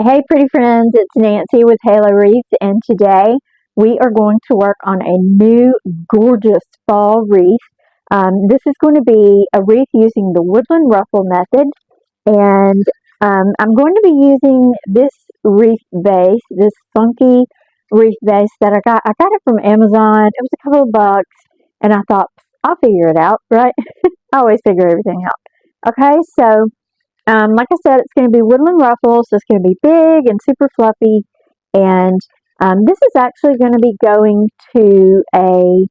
Hey, pretty friends, it's Nancy with Halo Wreaths, and today we are going to work on a new gorgeous fall wreath. This is going to be a wreath using the woodland ruffle method, and I'm going to be using this wreath base, this funky wreath base that I got. I got it from Amazon. It was a couple of bucks, and I thought, I'll figure it out, right? I always figure everything out. Okay, so like I said, it's going to be woodland ruffles, so it's going to be big and super fluffy, and this is actually going to be going to a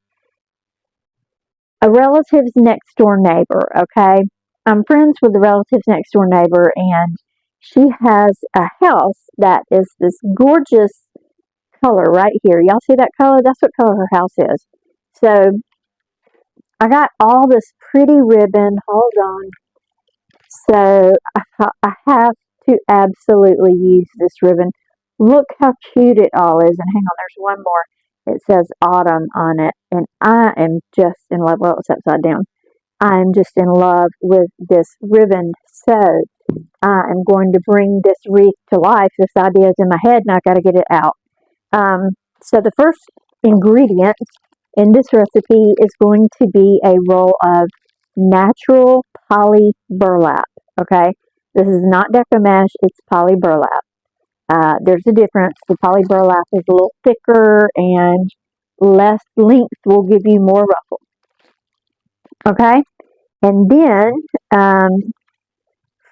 relative's next door neighbor, okay? I'm friends with the relative's next door neighbor, and she has a house that is this gorgeous color right here. Y'all see that color? That's what color her house is. So I got all this pretty ribbon. Hold on. So I have to absolutely use this ribbon. Look how cute it all is. And hang on, there's one more. It says autumn on it. And I am just in love. Well, it's upside down. I am just in love with this ribbon. So I am going to bring this wreath to life. This idea is in my head and I got to get it out. So the first ingredient in this recipe is going to be a roll of natural poly burlap. Okay, this is not Deco mesh, it's poly burlap. There's a difference. The poly burlap is a little thicker and less length will give you more ruffle. Okay, and then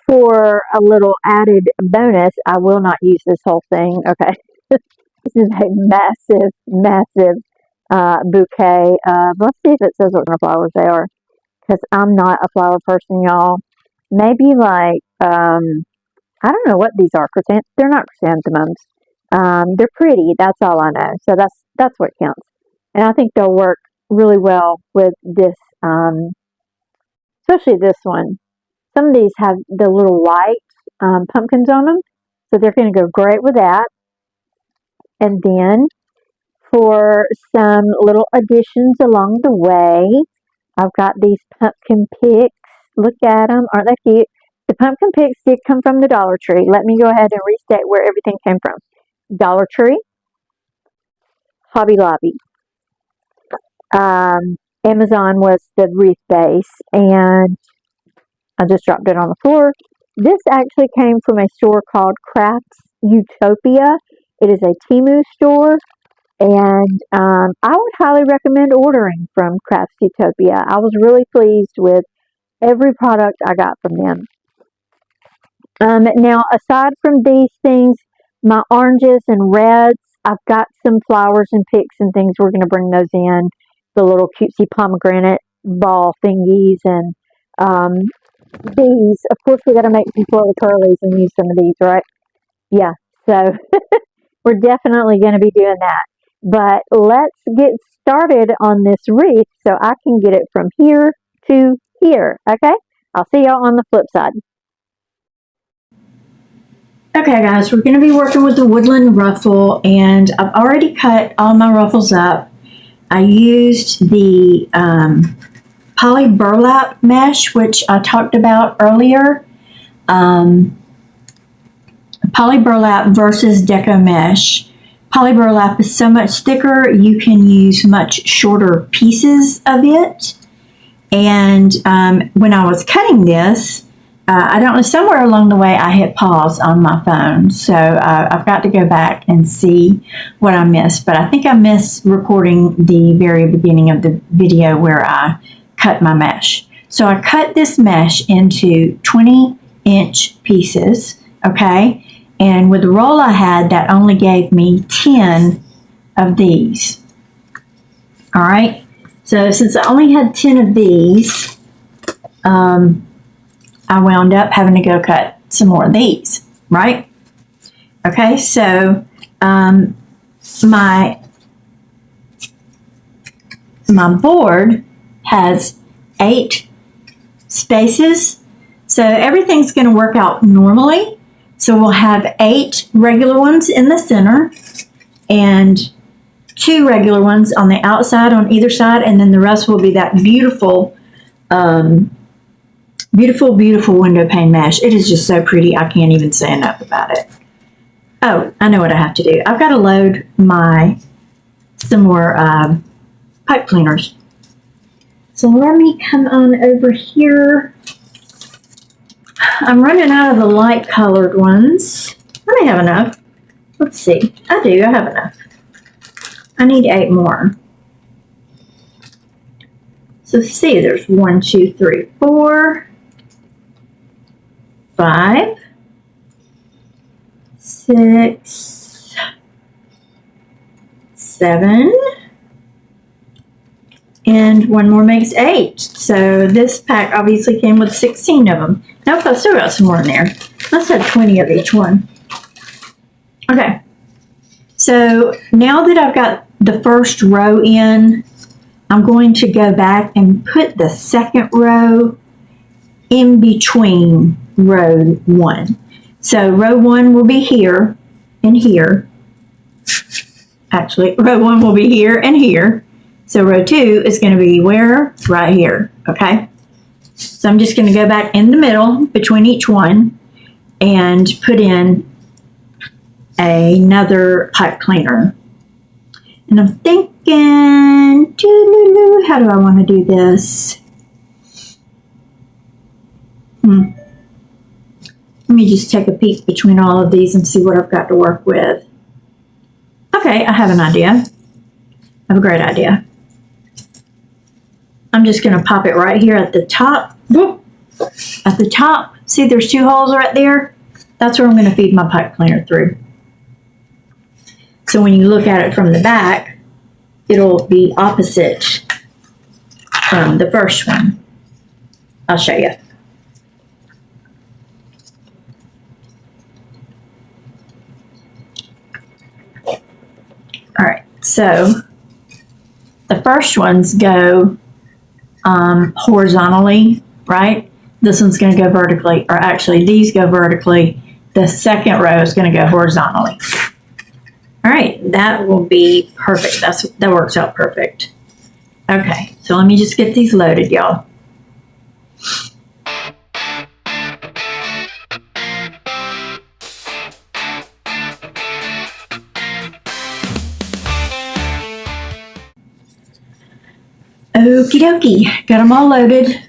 for a little added bonus, I will not use this whole thing. Okay, this is a massive bouquet of, let's see if it says what kind of flowers they are, because I'm not a flower person, y'all. Maybe like, I don't know what these are. They're not chrysanthemums. They're pretty. That's all I know. So that's what counts. And I think they'll work really well with this, especially this one. Some of these have the little white pumpkins on them, so they're going to go great with that. And then for some little additions along the way, I've got these pumpkin picks. Look at them. Aren't they cute? The pumpkin picks did come from the Dollar Tree. Let me go ahead and restate where everything came from. Dollar Tree, Hobby Lobby. Amazon was the wreath base, and I just dropped it on the floor. This actually came from a store called Crafts Utopia. It is a Temu store. And I would highly recommend ordering from Crafts Utopia. I was really pleased with every product I got from them. Now, aside from these things, my oranges and reds, I've got some flowers and picks and things. We're going to bring those in. The little cutesy pomegranate ball thingies. And these, of course, we got to make some swirly curlies and use some of these, right? Yeah, so we're definitely going to be doing that. But let's get started on this wreath so I can get it from here to here, okay? I'll see y'all on the flip side. Okay, guys, we're going to be working with the woodland ruffle, and I've already cut all my ruffles up. I used the poly burlap mesh, which I talked about earlier. Poly burlap versus Deco mesh. Poly burlap is so much thicker, you can use much shorter pieces of it. And when I was cutting this, I don't know, somewhere along the way I hit pause on my phone. So I've got to go back and see what I missed. But I think I missed recording the very beginning of the video where I cut my mesh. So I cut this mesh into 20-inch pieces, okay? And with the roll I had, that only gave me 10 of these. All right. So since I only had 10 of these, I wound up having to go cut some more of these, right? Okay. So my board has 8 spaces. So everything's going to work out normally. So we'll have 8 regular ones in the center and 2 regular ones on the outside on either side, and then the rest will be that beautiful window pane mesh. It is just so pretty. I can't even say enough about it. Oh, I know what I have to do. I've got to load some more pipe cleaners. So let me come on over here. I'm running out of the light colored ones. I may have enough. Let's see. I do. I have enough. I need 8 more. So see, there's 1, 2, 3, 4, 5, 6, 7, and 1 more makes 8. So this pack obviously came with 16 of them. Nope, I still got some more in there. Let's have 20 of each one. Okay. So now that I've got the first row in, I'm going to go back and put the second row in between row 1. So row 1 will be here and here. Actually, row 1 will be here and here. So row 2 is going to be where? Right here, okay? So I'm just going to go back in the middle between each one and put in another pipe cleaner. And I'm thinking, how do I want to do this? Let me just take a peek between all of these and see what I've got to work with. Okay, I have an idea. I have a great idea. I'm just going to pop it right here at the top. At the top, see there's 2 holes right there? That's where I'm going to feed my pipe cleaner through. So when you look at it from the back, it'll be opposite from the first one. I'll show you. All right, so the first ones go horizontally, right? This one's going to go vertically, or actually these go vertically. The second row is going to go horizontally. All right, that will be perfect. That works out perfect. Okay, so let me just get these loaded, y'all. Okie dokie, got them all loaded.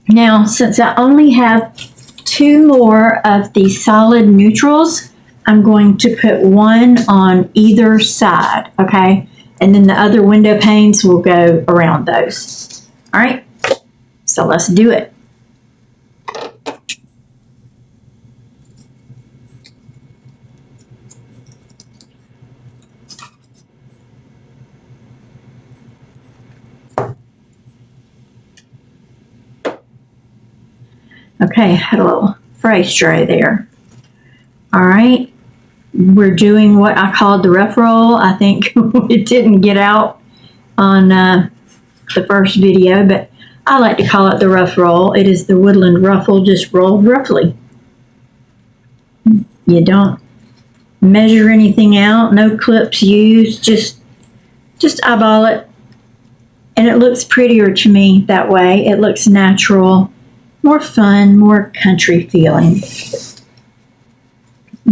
Now, since I only have 2 more of the solid neutrals, I'm going to put 1 on either side, okay? And then the other window panes will go around those. All right, so let's do it. Okay, had a little fray stray there. All right, we're doing what I called the rough roll. I think it didn't get out on the first video, but I like to call it the rough roll. It is the woodland ruffle, just rolled roughly. You don't measure anything out, no clips used, just eyeball it. And it looks prettier to me that way. It looks natural, more fun, more country feeling.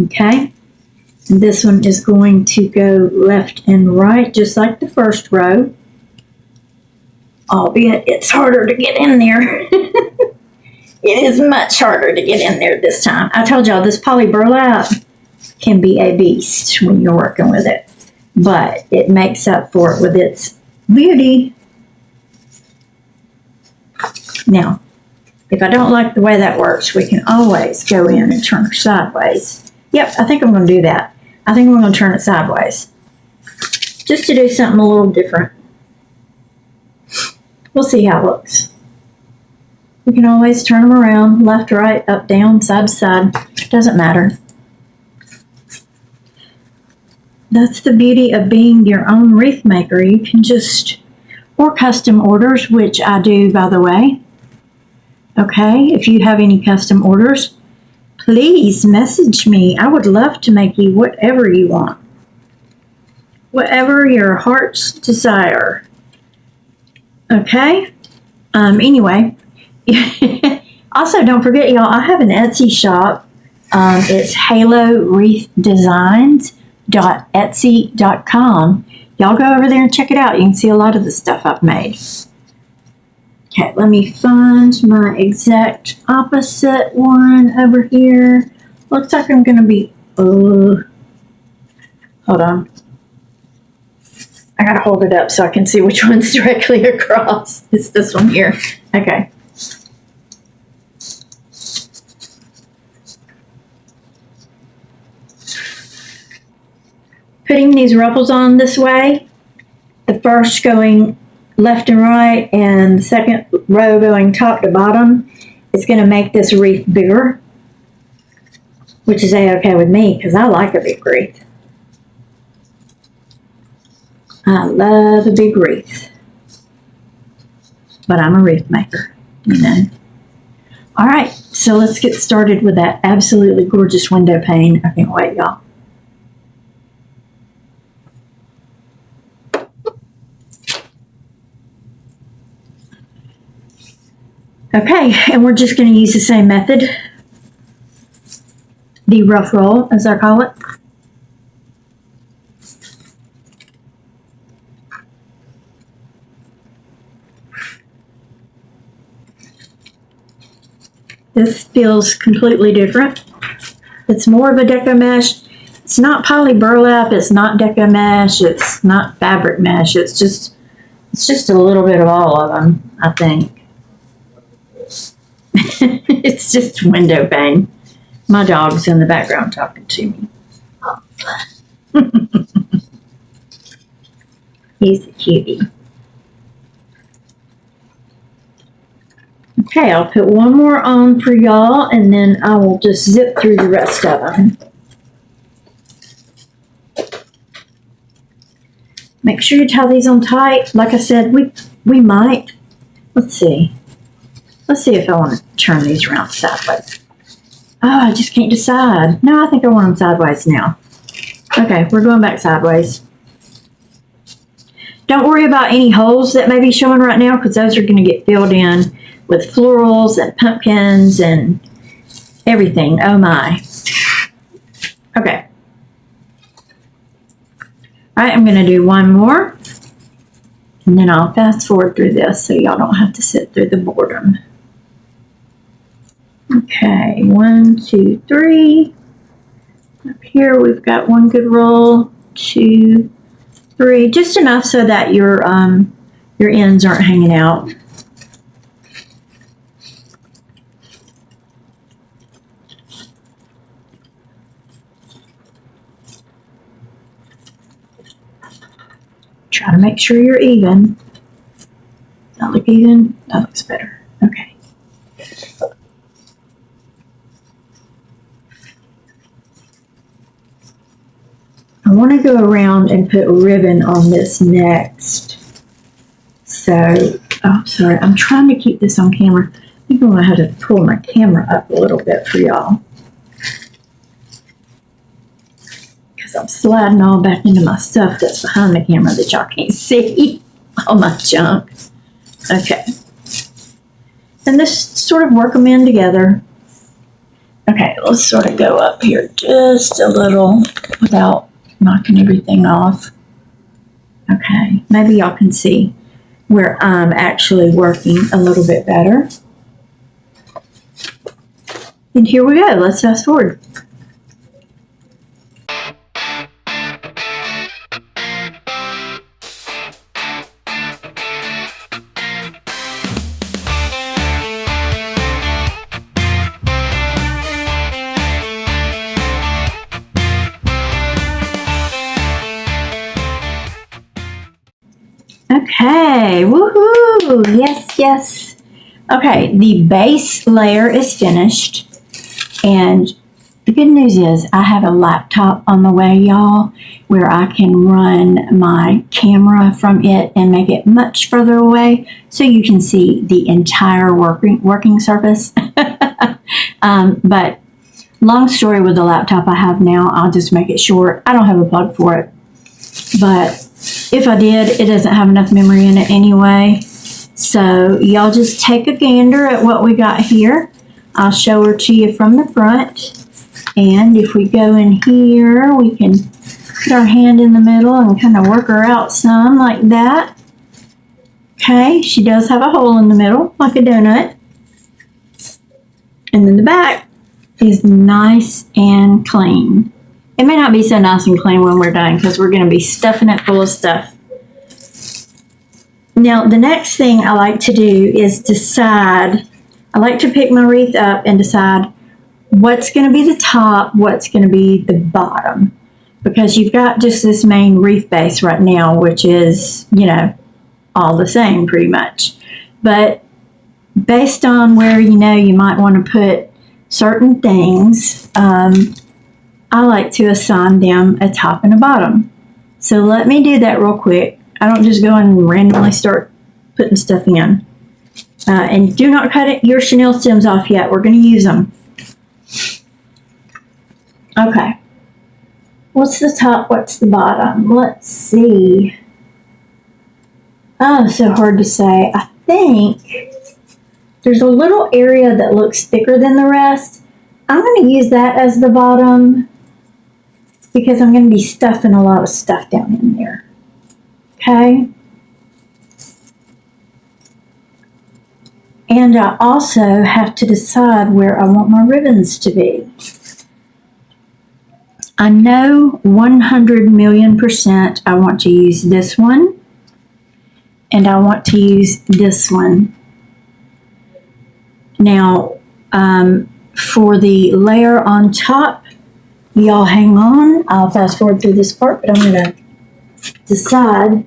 Okay, and this one is going to go left and right, just like the first row, albeit it's harder to get in there. It is much harder to get in there this time. I told y'all this poly burlap can be a beast when you're working with it, but it makes up for it with its beauty. Now, if I don't like the way that works, we can always go in and turn her sideways. Yep, I think I'm going to do that. I think I'm going to turn it sideways, just to do something a little different. We'll see how it looks. We can always turn them around, left, right, up, down, side to side. Doesn't matter. That's the beauty of being your own wreath maker. You can just, or custom orders, which I do, by the way. Okay, if you have any custom orders, please message me. I would love to make you whatever you want. Whatever your heart's desire. Okay? Anyway. Also, don't forget, y'all, I have an Etsy shop. It's halowreathdesigns.etsy.com. Y'all go over there and check it out. You can see a lot of the stuff I've made. Okay, let me find my exact opposite one over here. Looks like I'm going to be, hold on. I got to hold it up so I can see which one's directly across. It's this one here. Okay. Putting these ruffles on this way, the first going left and right and the second row going top to bottom, is going to make this wreath bigger, which is a-okay with me because I like a big wreath. I love a big wreath, but I'm a wreath maker, you know. All right, so let's get started with that absolutely gorgeous window pane. I can't wait, y'all. Okay, and we're just going to use the same method, the rough roll, as I call it. This feels completely different. It's more of a deco mesh. It's not poly burlap. It's not deco mesh. It's not fabric mesh. It's just a little bit of all of them, I think. It's just window pane. My dog's in the background talking to me. He's a cutie. Okay, I'll put one more on for y'all, and then I will just zip through the rest of them. Make sure you tie these on tight. Like I said, we might. Let's see. Let's see if I want to turn these around sideways. Oh, I just can't decide. No, I think I want them sideways now. Okay, we're going back sideways. Don't worry about any holes that may be showing right now because those are going to get filled in with florals and pumpkins and everything. Oh my. Okay. All right, I'm going to do one more. And then I'll fast forward through this so y'all don't have to sit through the boredom. Okay, 1, 2, 3. Up here we've got one good roll, 2, 3, just enough so that your ends aren't hanging out. Try to make sure you're even. Does that look even? That looks better. Okay. I want to go around and put ribbon on this next. So, oh, sorry, I'm trying to keep this on camera. I think I'm going to have to pull my camera up a little bit for y'all. Because I'm sliding all back into my stuff that's behind the camera that y'all can't see. All my junk. Okay. And this sort of work them in together. Okay, let's sort of go up here just a little without knocking everything off. Okay, maybe y'all can see where I'm actually working a little bit better. And here we go. Let's fast forward. Okay, woohoo! Yes, yes. Okay, the base layer is finished, and the good news is I have a laptop on the way, y'all, where I can run my camera from it and make it much further away so you can see the entire working surface. But long story with the laptop I have now, I'll just make it short. I don't have a plug for it, but if I did, it doesn't have enough memory in it anyway. So y'all just take a gander at what we got here. I'll show her to you from the front. And if we go in here, we can put our hand in the middle and kind of work her out some like that. Okay, she does have a hole in the middle, like a donut. And then the back is nice and clean. It may not be so nice and clean when we're done because we're going to be stuffing it full of stuff. Now, the next thing I like to do is decide, I like to pick my wreath up and decide what's going to be the top, what's going to be the bottom. Because you've got just this main wreath base right now, which is, you know, all the same pretty much. But based on where you know you might want to put certain things, I like to assign them a top and a bottom. So let me do that real quick. I don't just go and randomly start putting stuff in. And do not cut your chenille stems off yet. We're going to use them. Okay. What's the top? What's the bottom? Let's see. Oh, so hard to say. I think there's a little area that looks thicker than the rest. I'm going to use that as the bottom because I'm going to be stuffing a lot of stuff down in there. Okay. And I also have to decide where I want my ribbons to be. I know 100,000,000% I want to use this one, and I want to use this one. Now, for the layer on top, y'all hang on. I'll fast forward through this part, but I'm going to decide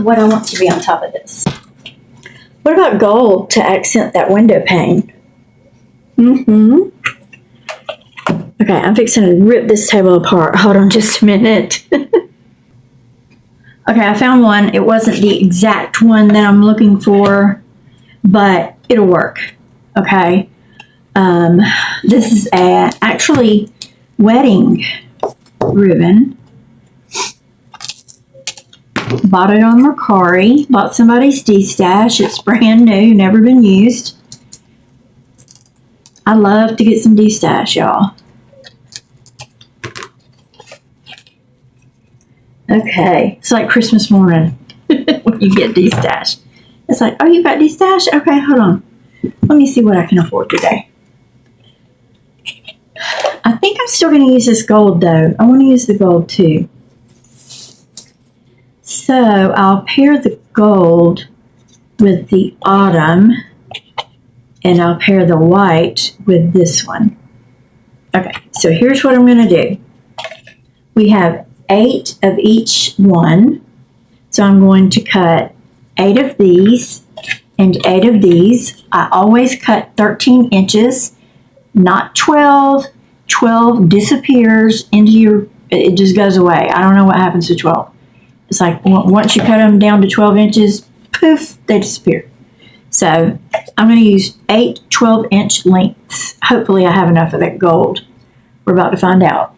what I want to be on top of this. What about gold to accent that window pane? Okay, I'm fixing to rip this table apart. Hold on just a minute. Okay, I found one. It wasn't the exact one that I'm looking for, but it'll work. Okay. This is actually wedding ribbon. Bought it on Mercari. Bought somebody's D-stash. It's brand new, never been used. I love to get some D-stash, y'all. Okay, it's like Christmas morning when you get D-stash. It's like, oh, you got D-stash? Okay, hold on. Let me see what I can afford today. I think I'm still going to use this gold, though. I want to use the gold, too. So I'll pair the gold with the autumn, and I'll pair the white with this one. Okay, so here's what I'm going to do. We have 8 of each one. So I'm going to cut 8 of these and 8 of these. I always cut 13 inches, not 12. 12 disappears into your, it just goes away. I don't know what happens to 12. It's like once you cut them down to 12 inches, poof, they disappear. So I'm going to use 8 12-inch lengths. Hopefully I have enough of that gold. We're about to find out.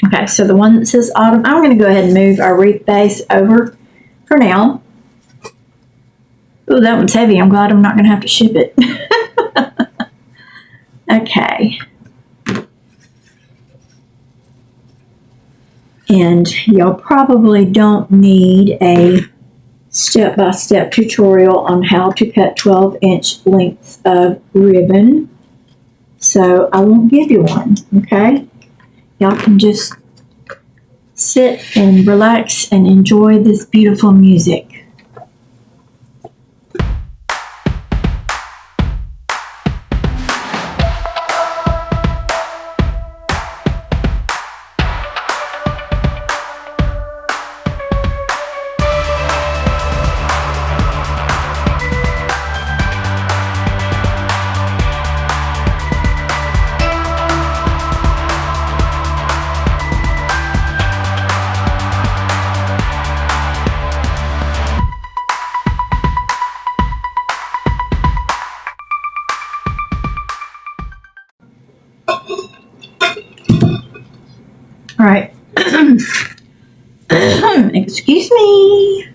Okay, so the one that says autumn, I'm going to go ahead and move our wreath base over for now. Oh, that one's heavy. I'm glad I'm not going to have to ship it. Okay. And y'all probably don't need a step-by-step tutorial on how to cut 12-inch lengths of ribbon. So I won't give you one, okay? Y'all can just sit and relax and enjoy this beautiful music. All right. Excuse me.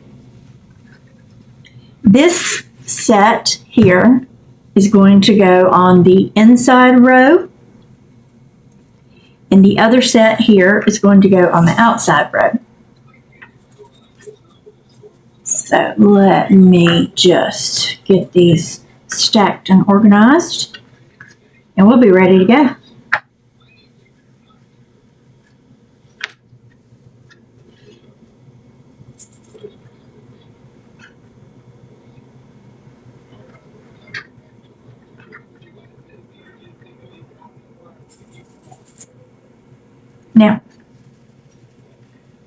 This set here is going to go on the inside row And the other set here is going to go on the outside row. So let me just get these stacked and organized, and we'll be ready to go. Now,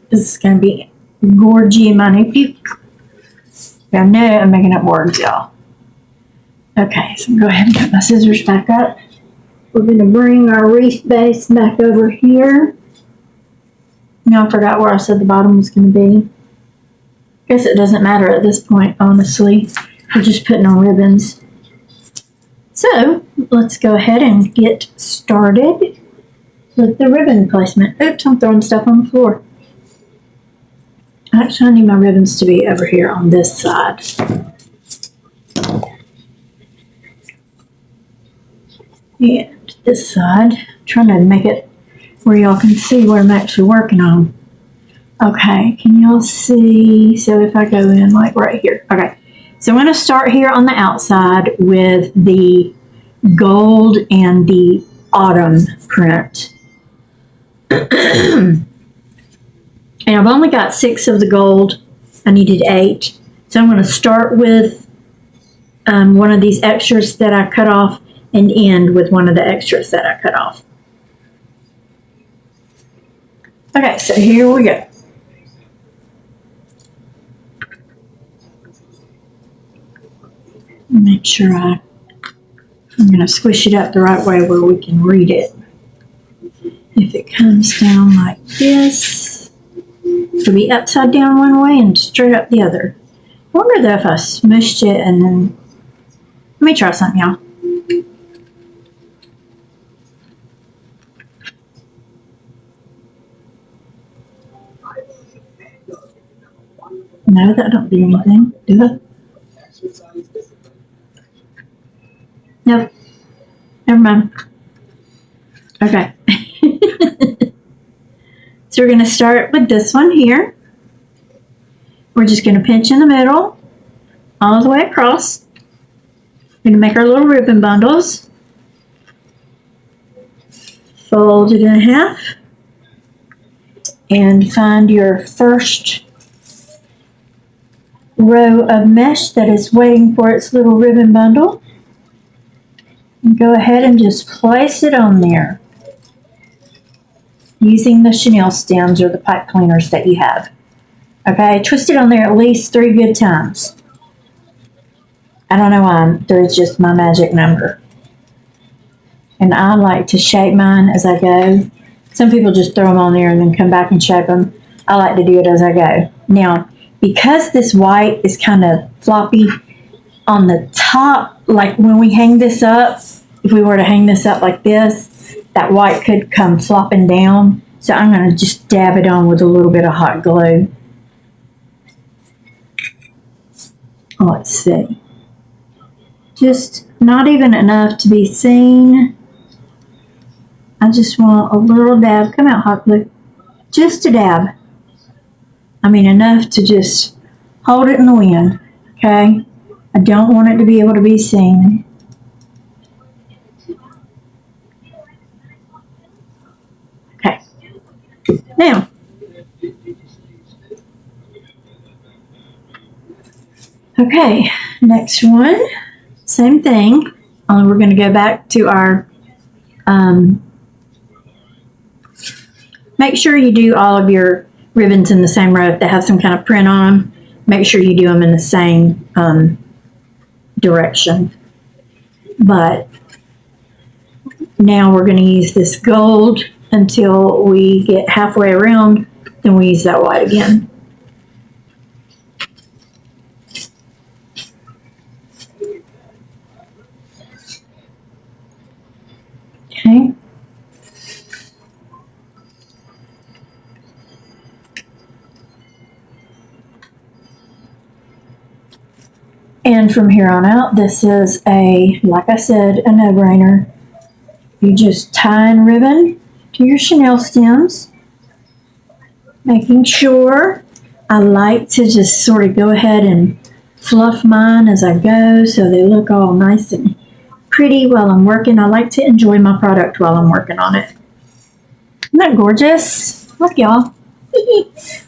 this is going to be gorgy magnifique. I know I'm making up words, y'all. Okay, so I'm going to go ahead and put my scissors back up. We're going to bring our wreath base back over here. Now I forgot where I said the bottom was going to be. Guess it doesn't matter at this point, honestly. We're just putting on ribbons. So, let's go ahead and get started with the ribbon placement. Oops, I'm throwing stuff on the floor. Actually, I need my ribbons to be over here on this side. And this side. I'm trying to make it where y'all can see what I'm actually working on. Okay, can y'all see? So if I go in like right here. Okay, so I'm going to start here on the outside with the gold and the autumn print. And I've only got 6 of the gold. I needed 8. So I'm going to start with one of these extras that I cut off and end with one of the extras that I cut off. Okay, so here we go. Make sure I'm going to squish it up the right way where we can read it. If it comes down like this, it'll be upside down one way and straight up the other. I wonder though if I smushed it and then, let me try something, y'all. No, that don't do anything, do it? No, never mind. Okay. So we're going to start with this one here. We're just going to pinch in the middle, all the way across. We're going to make our little ribbon bundles. Fold it in half. And find your first row of mesh that is waiting for its little ribbon bundle. And go ahead and just place it on there using the chenille stems or the pipe cleaners that you have. Okay, twist it on there at least 3 good times. I don't know why, 3 is just my magic number. And I like to shape mine as I go. Some people just throw them on there and then come back and shape them. I like to do it as I go. Now, because this white is kind of floppy on the top, like when we hang this up, if we were to hang this up like this, that white could come flopping down. So I'm going to just dab it on with a little bit of hot glue. Let's see. Just not even enough to be seen. I just want a little dab. Come out, hot glue. Just a dab. I mean, enough to just hold it in the wind. Okay? I don't want it to be able to be seen. Okay. Now, okay, next one, same thing, only we're going to go back to our, make sure you do all of your ribbons in the same row. If they have some kind of print on them, make sure you do them in the same direction. But now we're going to use this gold until we get halfway around, then we use that white again. Okay. And from here on out, this is like I said, a no-brainer. You just tie in ribbon to your chenille stems, making sure I like to just sort of go ahead and fluff mine as I go so they look all nice and pretty while I'm working. I like to enjoy my product while I'm working on it. Isn't that gorgeous? Look, y'all.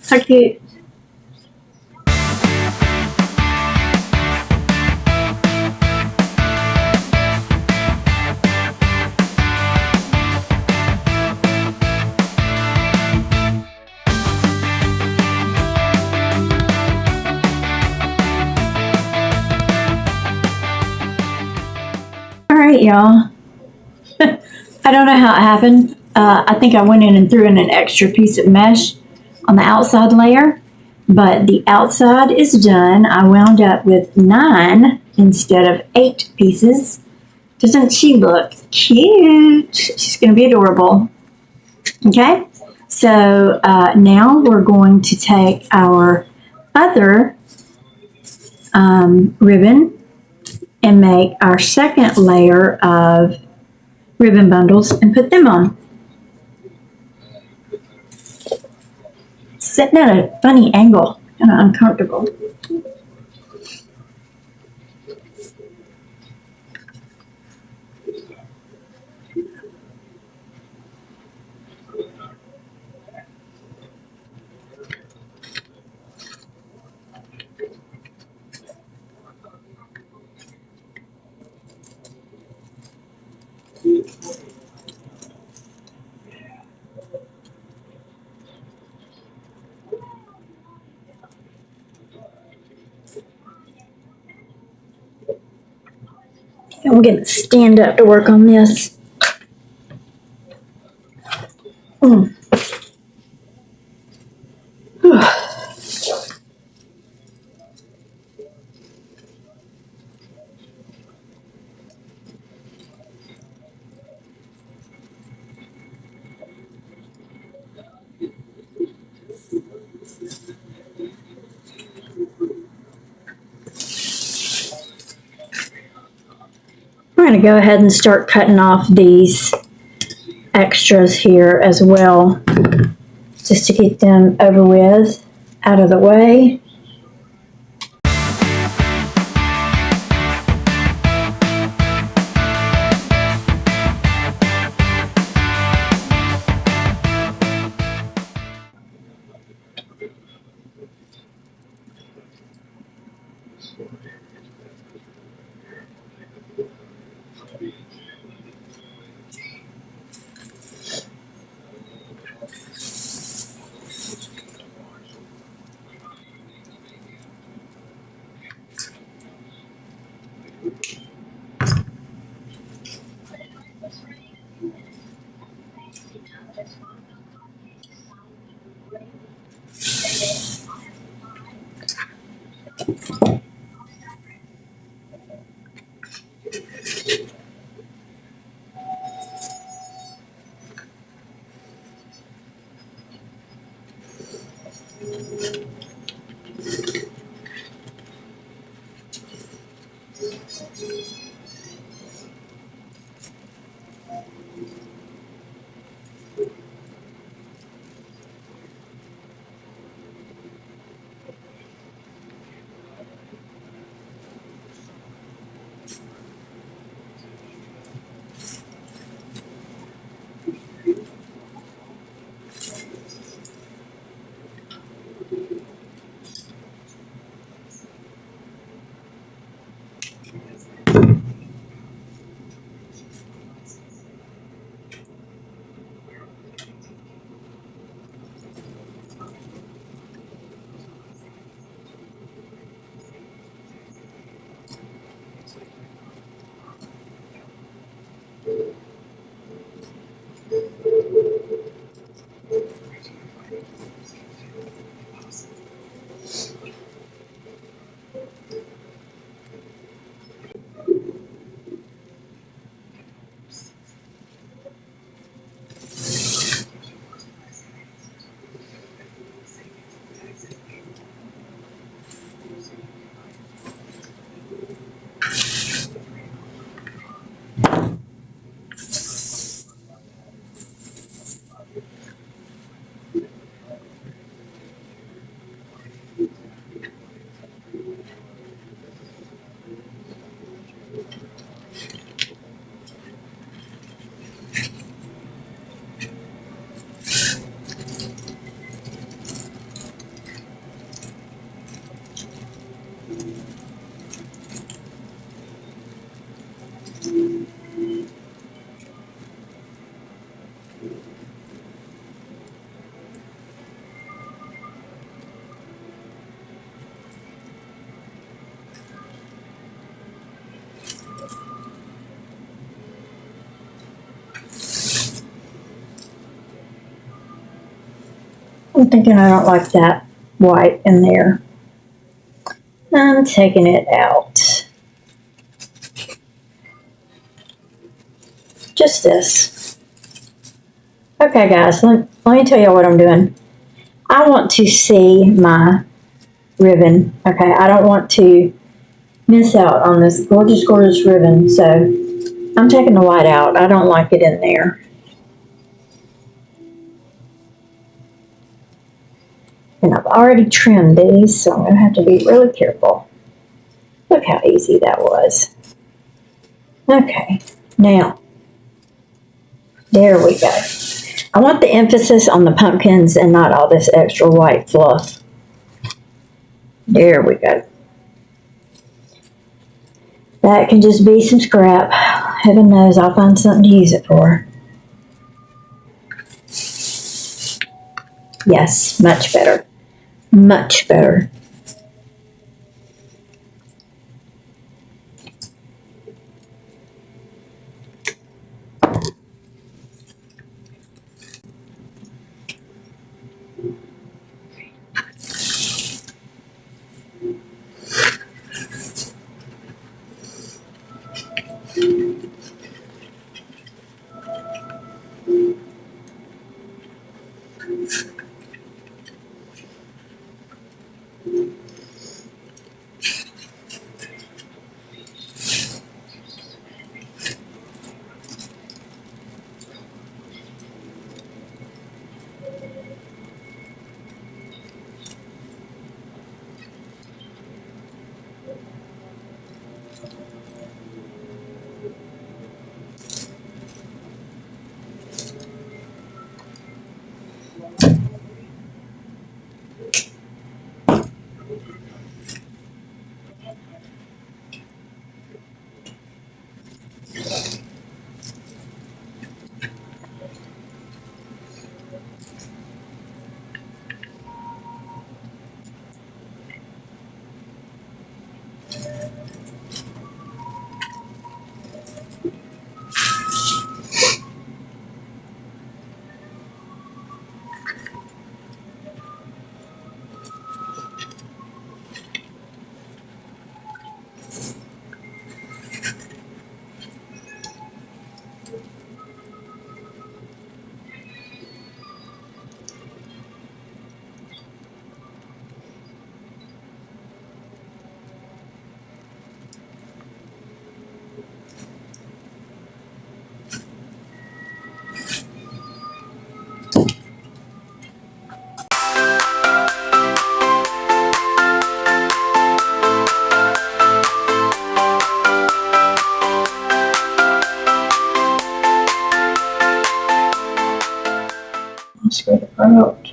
How cute. All right, y'all. I don't know how it happened. I think I went in and threw in an extra piece of mesh on the outside layer, but the outside is done. I wound up with 9 instead of 8 pieces. Doesn't she look cute? She's going to be adorable. Okay, so now we're going to take our other ribbon and make our second layer of ribbon bundles and put them on. Sitting at a funny angle, kind of uncomfortable. I'm going to stand up to work on this. I'm going to go ahead and start cutting off these extras here as well, just to get them over with, out of the way. I'm thinking I don't like that white in there. I'm taking it out. Just this. Okay, guys, let me tell you what I'm doing. I want to see my ribbon. Okay, I don't want to miss out on this gorgeous, gorgeous ribbon. So I'm taking the white out. I don't like it in there. And I've already trimmed these, so I'm going to have to be really careful. Look how easy that was. Okay, now, there we go. I want the emphasis on the pumpkins and not all this extra white fluff. There we go. That can just be some scrap. Heaven knows I'll find something to use it for. Yes, much better. Much better. Let's go to out.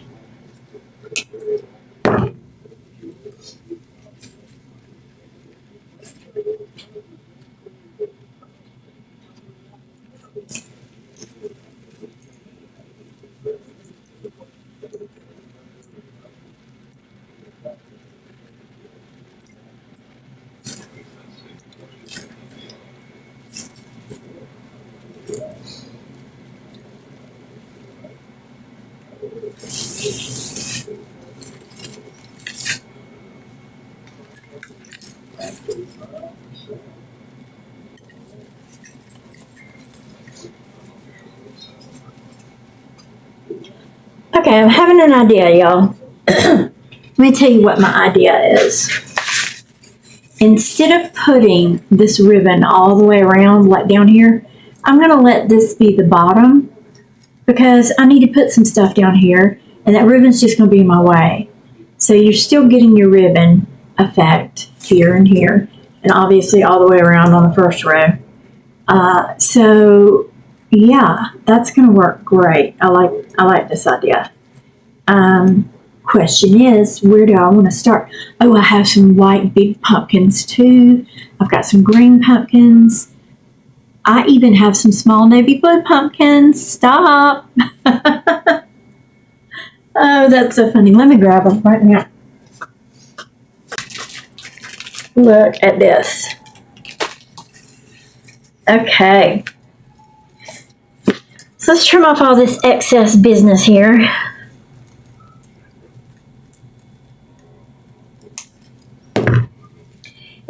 Okay, I'm having an idea, y'all. Let me tell you what my idea is. Instead of putting this ribbon all the way around, like down here, I'm going to let this be the bottom because I need to put some stuff down here, and that ribbon's just going to be in my way. So you're still getting your ribbon effect here and here, and obviously all the way around on the first row. So yeah, that's going to work great. I like this idea. Question is, where do I want to start? Oh, I have some white big pumpkins too. I've got some green pumpkins. I even have some small navy blue pumpkins. Stop. Oh, that's so funny. Let me grab them right now. Look at this. Okay. So let's trim off all this excess business here.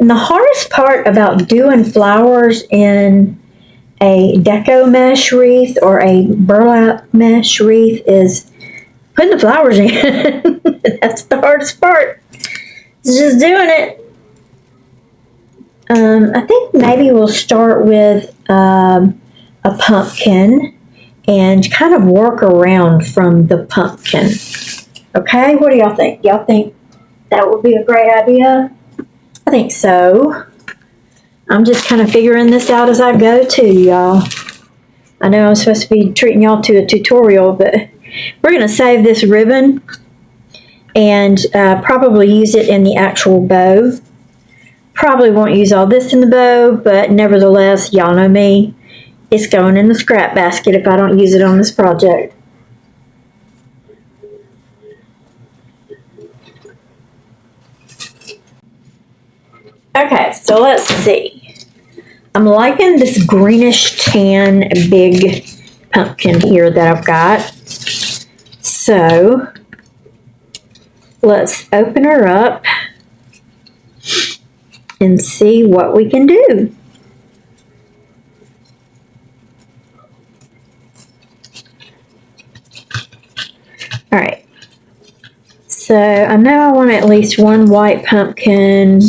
And the hardest part about doing flowers in a deco mesh wreath or a burlap mesh wreath is putting the flowers in. That's the hardest part. It's just doing it. I think maybe we'll start with a pumpkin and kind of work around from the pumpkin. Okay, what do y'all think? Y'all think that would be a great idea? I think so. I'm just kind of figuring this out as I go too, y'all. I know I'm supposed to be treating y'all to a tutorial, but we're going to save this ribbon and probably use it in the actual bow. Probably won't use all this in the bow, but nevertheless, y'all know me. It's going in the scrap basket if I don't use it on this project. Okay, so let's see. I'm liking this greenish tan big pumpkin here that I've got. So let's open her up and see what we can do. All right. So I know I want at least one white pumpkin,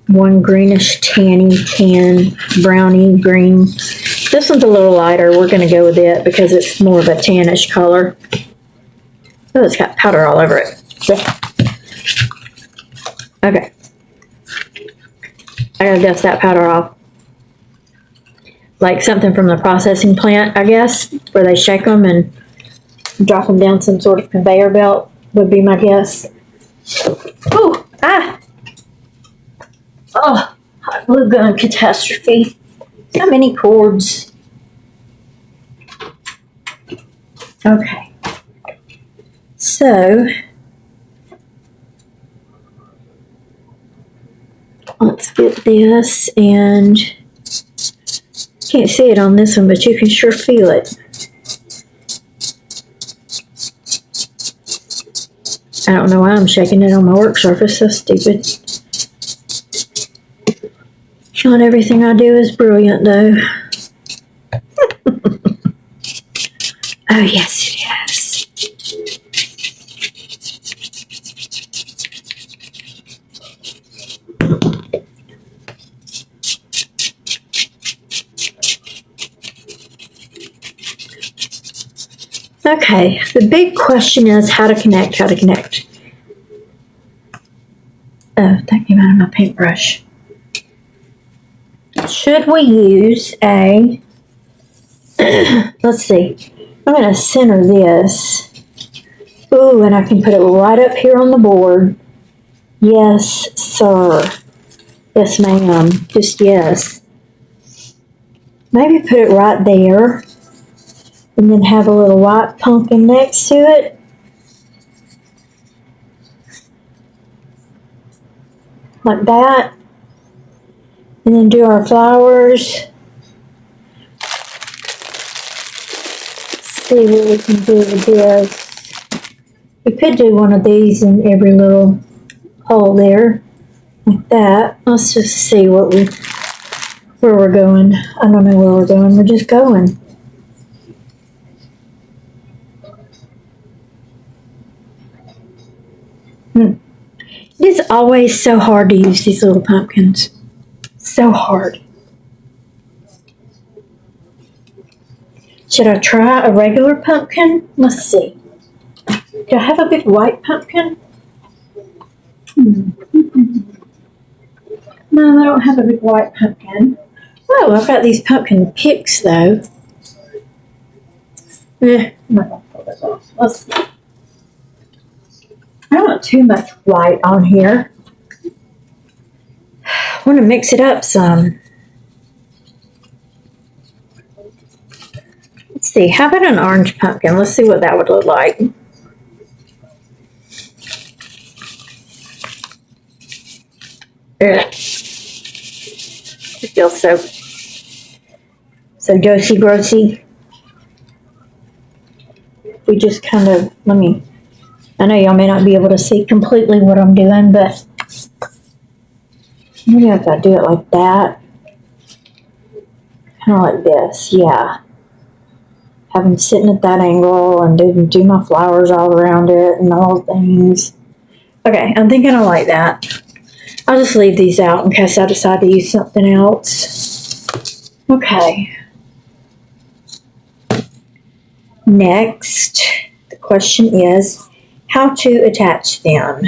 one greenish tan, browny green. This one's a little lighter. We're going to go with it because it's more of a tannish color. Oh, it's got powder all over it. Yeah. Okay. I gotta dust that powder off. Like something from the processing plant, I guess, where they shake them and drop them down some sort of conveyor belt would be my guess. Ooh, ah! Oh, hot glue gun catastrophe. So many cords. Okay. So, let's get this, and can't see it on this one, but you can sure feel it. I don't know why I'm shaking it on my work surface. So stupid. Not everything I do is brilliant, though. Oh, yes, it is. Okay, the big question is how to connect, Oh, that came out of my paintbrush. Should we use a, let's see, I'm going to center this. Ooh, and I can put it right up here on the board. Yes, sir. Yes, ma'am. Just yes. Maybe put it right there. And then have a little white pumpkin next to it. Like that. And then do our flowers. See what we can do with this. We could do one of these in every little hole there. Like that. Let's just see where we're going. I don't know where we're going. We're just going. It is always so hard to use these little pumpkins. So hard. Should I try a regular pumpkin? Let's see. Do I have a big white pumpkin? No, I don't have a big white pumpkin. Oh, I've got these pumpkin picks though. I'm not gonna pull this off. Let's see. I don't want too much white on here. I want to mix it up some. Let's see. How about an orange pumpkin? Let's see what that would look like. Ugh. It feels so dosey grossy. We just kind of, I know y'all may not be able to see completely what I'm doing, but Maybe if I do it like that, kind of like this, yeah. Have them sitting at that angle and do my flowers all around it and all things. Okay, I'm thinking I like that. I'll just leave these out in case I decide to use something else. Okay. Next, the question is how to attach them.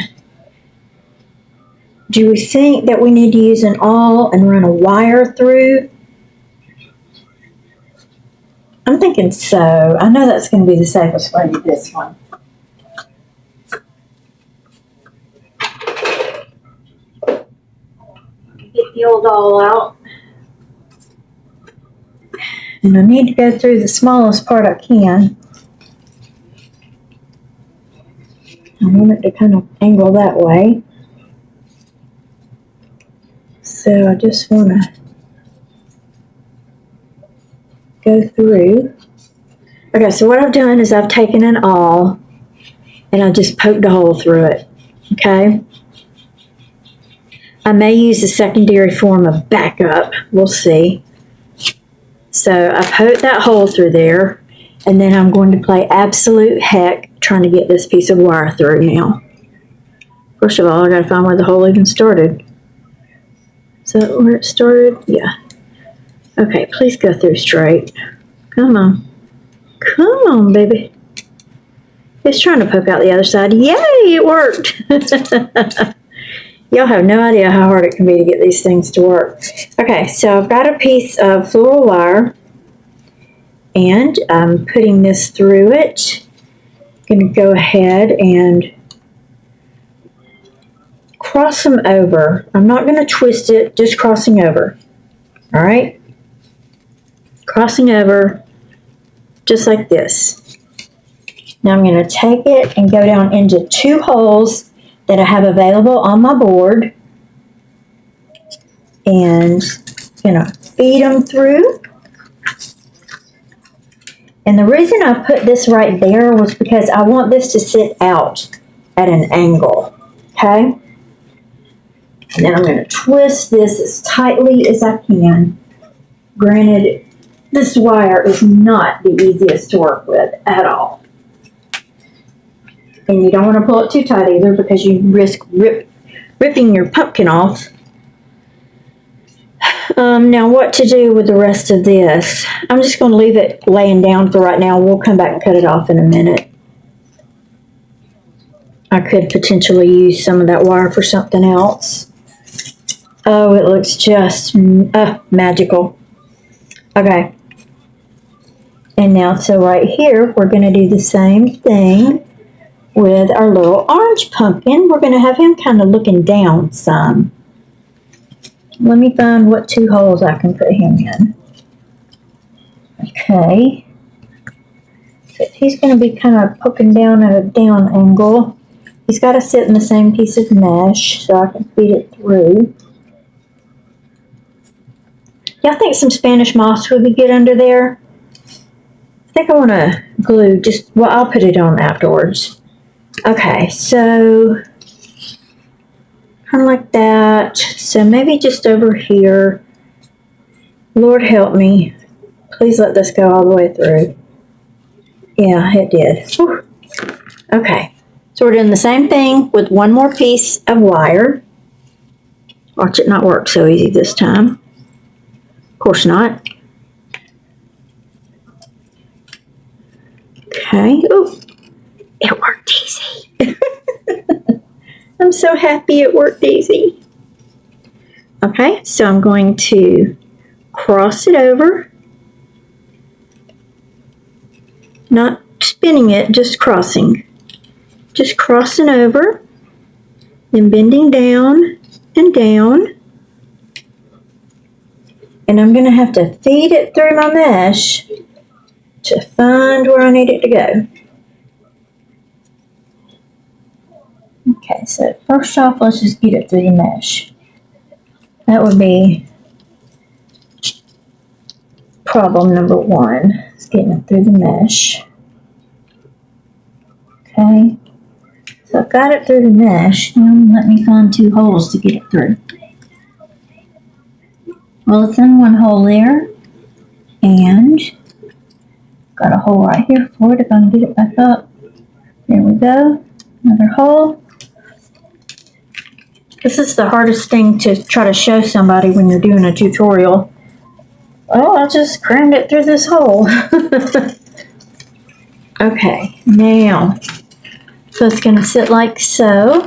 Do we think that we need to use an awl and run a wire through? I'm thinking so. I know that's going to be the safest way to do this one. Get the old awl out. And I need to go through the smallest part I can. I want it to kind of angle that way. So I just want to go through. Okay, so what I've done is I've taken an awl and I just poked a hole through it. Okay? I may use a secondary form of backup. We'll see. So I poked that hole through there, and then I'm going to play absolute heck trying to get this piece of wire through now. First of all, I got to find where the hole even started. Is that where it started? Yeah. Okay, please go through straight. Come on. Come on, baby. It's trying to poke out the other side. Yay, it worked. Y'all have no idea how hard it can be to get these things to work. Okay, so I've got a piece of floral wire, and I'm putting this through it. I'm going to go ahead and cross them over. I'm not going to twist it, just crossing over. All right? Crossing over just like this. Now I'm going to take it and go down into 2 holes that I have available on my board, and feed them through. And the reason I put this right there was because I want this to sit out at an angle, okay? And then I'm going to twist this as tightly as I can. Granted, this wire is not the easiest to work with at all. And you don't want to pull it too tight either because you risk ripping your pumpkin off. Now what to do with the rest of this? I'm just going to leave it laying down for right now. We'll come back and cut it off in a minute. I could potentially use some of that wire for something else. Oh, it looks just magical. Okay. And now, so right here, we're going to do the same thing with our little orange pumpkin. We're going to have him kind of looking down some. Let me find what 2 holes I can put him in. Okay. So he's going to be kind of poking down at a down angle. He's got to sit in the same piece of mesh so I can feed it through. Y'all think some Spanish moss would be good under there? I think I want to glue I'll put it on afterwards. Okay, so kind of like that. So maybe just over here. Lord help me. Please let this go all the way through. Yeah, it did. Whew. Okay, so we're doing the same thing with one more piece of wire. Watch it not work so easy this time. Of course not. Okay. Oh, it worked easy. I'm so happy it worked easy. Okay, so I'm going to cross it over. Not spinning it, just crossing. Just crossing over, then bending down and down. And I'm going to have to feed it through my mesh to find where I need it to go. Okay, so first off, let's just get it through the mesh. That would be problem number 1, is getting it through the mesh. Okay, so I've got it through the mesh. Now let me find 2 holes to get it through. Well, it's in one hole there, and got a hole right here for it if I can get it back up. There we go. Another hole. This is the hardest thing to try to show somebody when you're doing a tutorial. Oh, I just crammed it through this hole. Okay, now, so it's going to sit like so.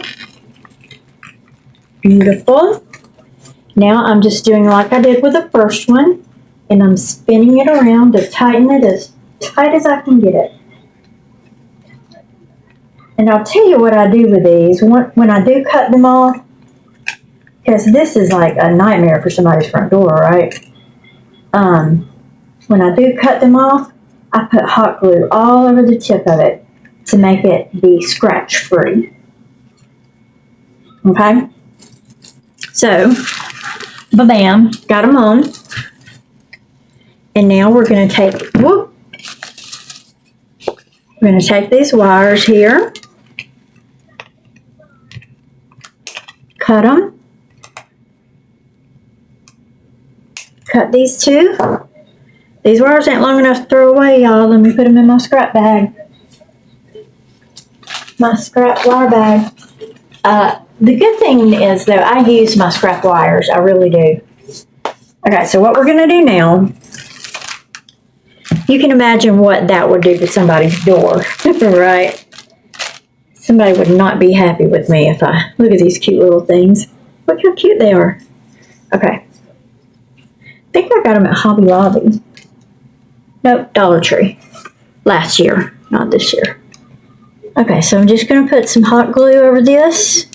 Beautiful. Now I'm just doing like I did with the first one, and I'm spinning it around to tighten it as tight as I can get it. And I'll tell you what I do with these. When I do cut them off, because this is like a nightmare for somebody's front door, right? When I do cut them off, I put hot glue all over the tip of it to make it be scratch free. Okay? So, ba-bam, got them on. And now we're going to take, we're going to take these wires here, cut them, cut these two. These wires ain't long enough to throw away, y'all. Let me put them in my scrap bag. My scrap wire bag. The good thing is, though, I use my scrap wires. I really do. Okay, so what we're going to do now, you can imagine what that would do to somebody's door, right? Somebody would not be happy with me if I, look at these cute little things. Look how cute they are. Okay. I think I got them at Hobby Lobby. Nope, Dollar Tree. Last year, not this year. Okay, so I'm just going to put some hot glue over this.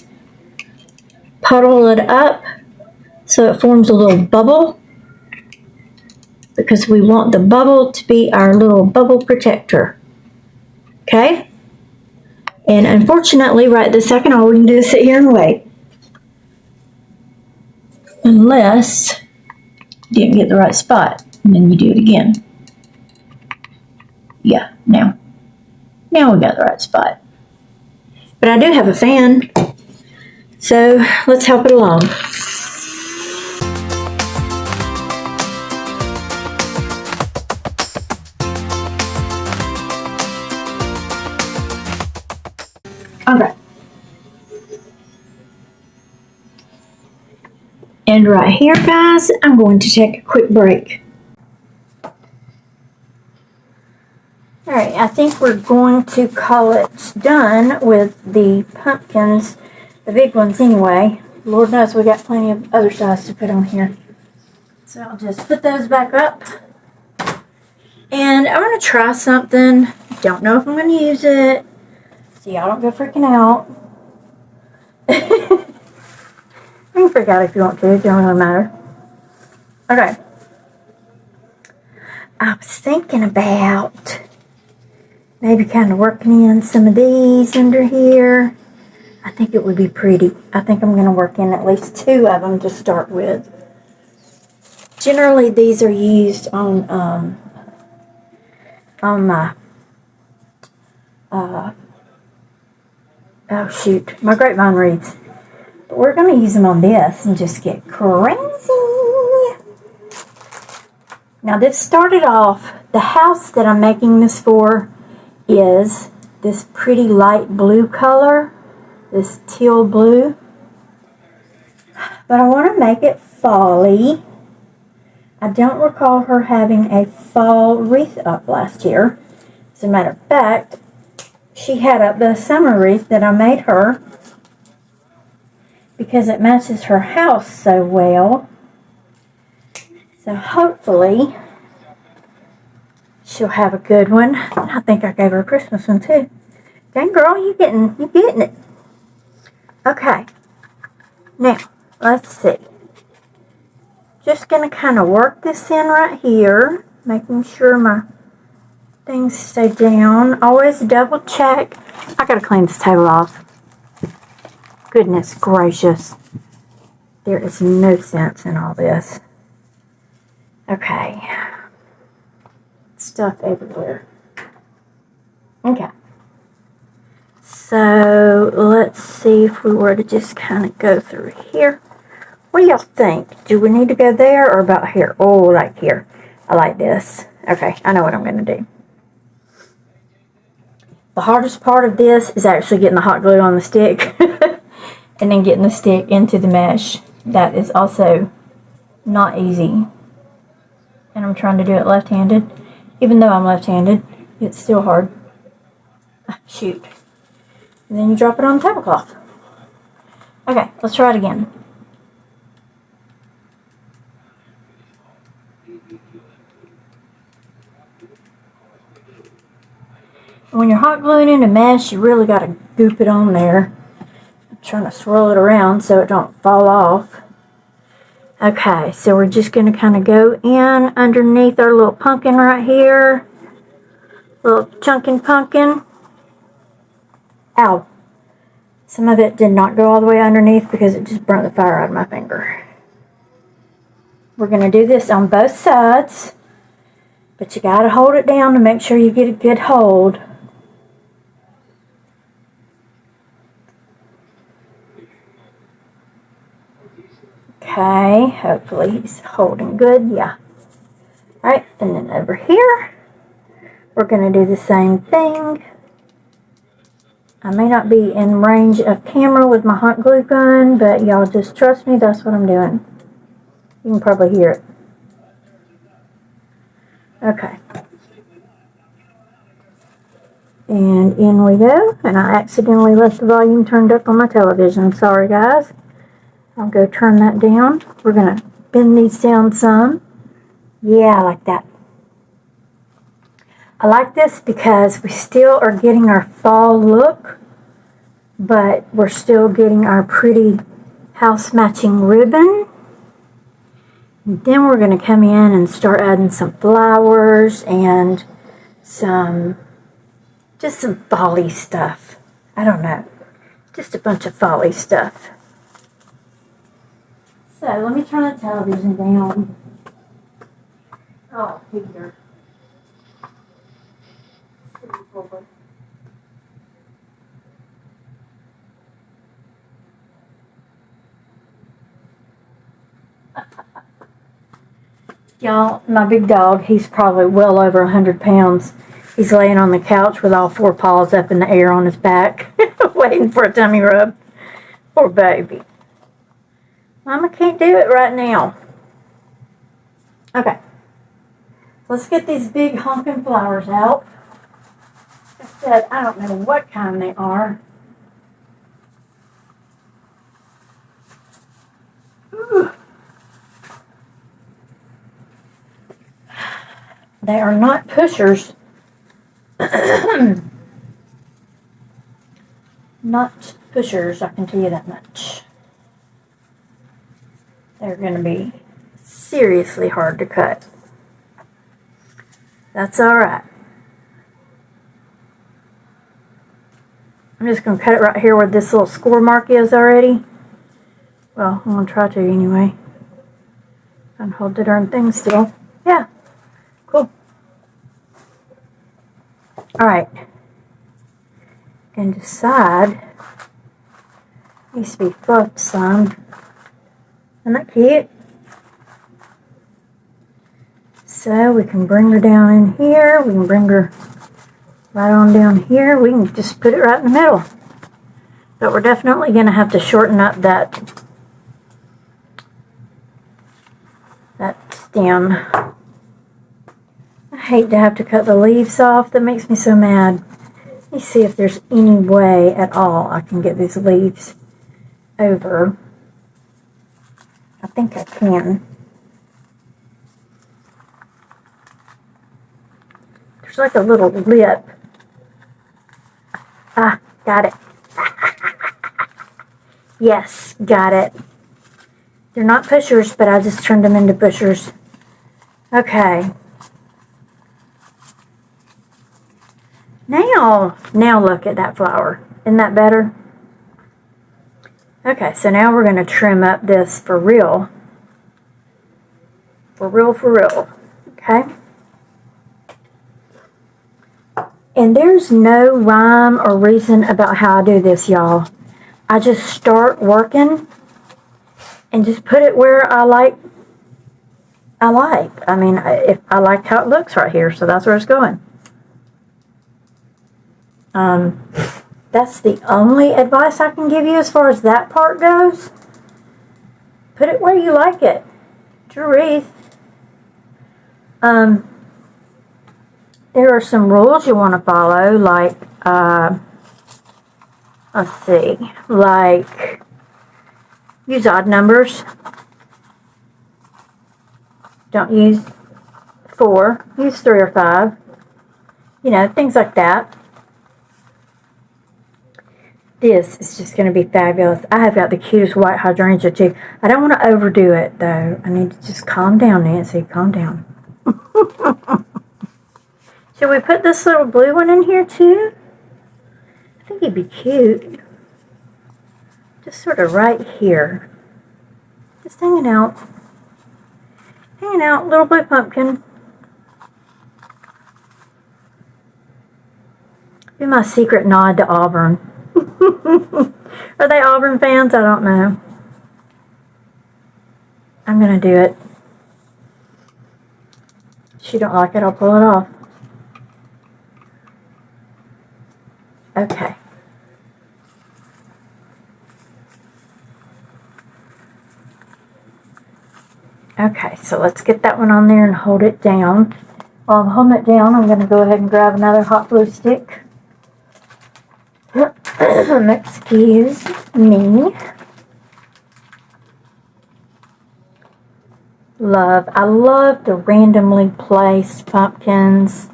Puddle it up so it forms a little bubble, because we want the bubble to be our little bubble protector. Okay? And unfortunately, right this second, all we can do is sit here and wait. Unless you didn't get the right spot, and then you do it again. Yeah, now we got the right spot. But I do have a fan, so let's help it along. Okay. And right here, guys, I'm going to take a quick break. All right, I think we're going to call it done with the pumpkins, the big ones anyway. Lord knows we got plenty of other size to put on here. So I'll just put those back up. And I'm going to try something. Don't know if I'm going to use it. So y'all don't go freaking out. You can freak out if you want to. It don't really matter. Okay. I was thinking about maybe kind of working in some of these under here. I think it would be pretty. I think I'm going to work in at least 2 of them to start with. Generally, these are used on my, oh shoot, my grapevine wreaths. But we're going to use them on this and just get crazy. Now this started off, the house that I'm making this for is this pretty light blue color, this teal blue. But I want to make it fall-y. I don't recall her having a fall wreath up last year. As a matter of fact, she had up the summer wreath that I made her because it matches her house so well. So hopefully she'll have a good one. I think I gave her a Christmas one too. Dang girl, you getting it. Okay. Now, let's see. Just going to kind of work this in right here, making sure my things stay down. Always double check. I got to clean this table off. Goodness gracious. There is no sense in all this. Okay. Stuff everywhere. Okay. So, let's see if we were to just kind of go through here. What do y'all think? Do we need to go there or about here? Oh, like here. I like this. Okay, I know what I'm going to do. The hardest part of this is actually getting the hot glue on the stick and then getting the stick into the mesh. That is also not easy. And I'm trying to do it left-handed. Even though I'm left-handed, it's still hard. Shoot. And then you drop it on the tablecloth. Okay, let's try it again. When you're hot gluing in a mesh, you really got to goop it on there. I'm trying to swirl it around so it don't fall off. Okay, so we're just going to kind of go in underneath our little pumpkin right here. Little chunkin' pumpkin. Ow. Some of it did not go all the way underneath because it just burnt the fire out of my finger. We're going to do this on both sides, but you got to hold it down to make sure you get a good hold. Okay, hopefully he's holding good, yeah. Alright, and then over here, we're going to do the same thing. I may not be in range of camera with my hot glue gun, but y'all just trust me, that's what I'm doing. You can probably hear it. Okay. And in we go, and I accidentally left the volume turned up on my television. Sorry guys. I'll go turn that down. We're going to bend these down some. Yeah, I like that. I like this because we still are getting our fall look, but we're still getting our pretty house matching ribbon. And then we're going to come in and start adding some flowers and just some folly stuff. I don't know. Just a bunch of folly stuff. So let me turn the television down. Oh, Peter. Y'all, my big dog, he's probably well over 100 pounds. He's laying on the couch with all four paws up in the air on his back, waiting for a tummy rub. Poor baby. Mama can't do it right now. Okay. Let's get these big honking flowers out. Like I said, I don't know what kind they are. Ooh. They are not pushers. Not pushers, I can tell you that much. They're going to be seriously hard to cut. That's alright. I'm just going to cut it right here where this little score mark is already. Well, I'm going to try to anyway. And hold the darn thing still. Yeah. Cool. Alright. And decide. Needs to be fluffed some. Isn't that cute? So we can bring her down in here. We can bring her right on down here. We can just put it right in the middle. But we're definitely going to have to shorten up that stem. I hate to have to cut the leaves off. That makes me so mad. Let me see if there's any way at all I can get these leaves over. I think I can. There's like a little lip. Ah, got it. Yes, got it. They're not pushers, but I just turned them into pushers. Okay. Now look at that flower. Isn't that better? Okay, so now we're going to trim up this for real. For real. Okay? And there's no rhyme or reason about how I do this, y'all. I just start working, and just put it where I like. I mean, if I like how it looks right here, so that's where it's going. That's the only advice I can give you as far as that part goes. Put it where you like it. It's your wreath. There are some rules you want to follow, like, let's see, like, use odd numbers. Don't use 4, use 3 or 5. You know, things like that. This is just going to be fabulous. I have got the cutest white hydrangea too. I don't want to overdo it though. I need to just calm down, Nancy. Calm down. Should we put this little blue one in here too? I think he'd be cute. Just sort of right here. Just hanging out. Hanging out, little blue pumpkin. Be my secret nod to Auburn. Are they Auburn fans? I don't know. I'm going to do it. If she don't like it, I'll pull it off. Okay. Okay, so let's get that one on there and hold it down. While I'm holding it down, I'm going to go ahead and grab another hot glue stick. Excuse me. I love the randomly placed pumpkins.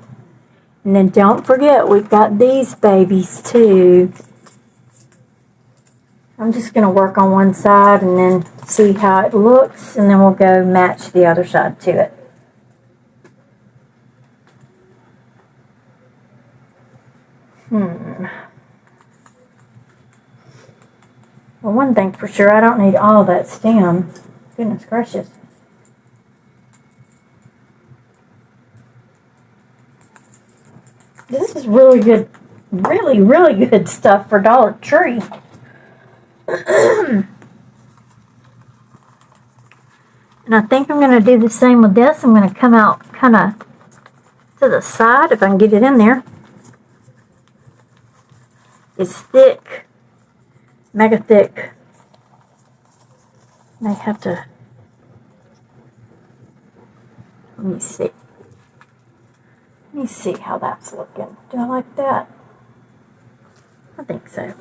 And then don't forget, we've got these babies too. I'm just going to work on one side and then see how it looks, and then we'll go match the other side to it. Well, one thing for sure, I don't need all that stem. Goodness gracious. This is really good, really good stuff for Dollar Tree. And I think I'm going to do the same with this. I'm going to come out kind of to the side if I can get it in there. It's thick, mega thick. May have to, let me see. Let me see how that's looking. Do I like that? I think so.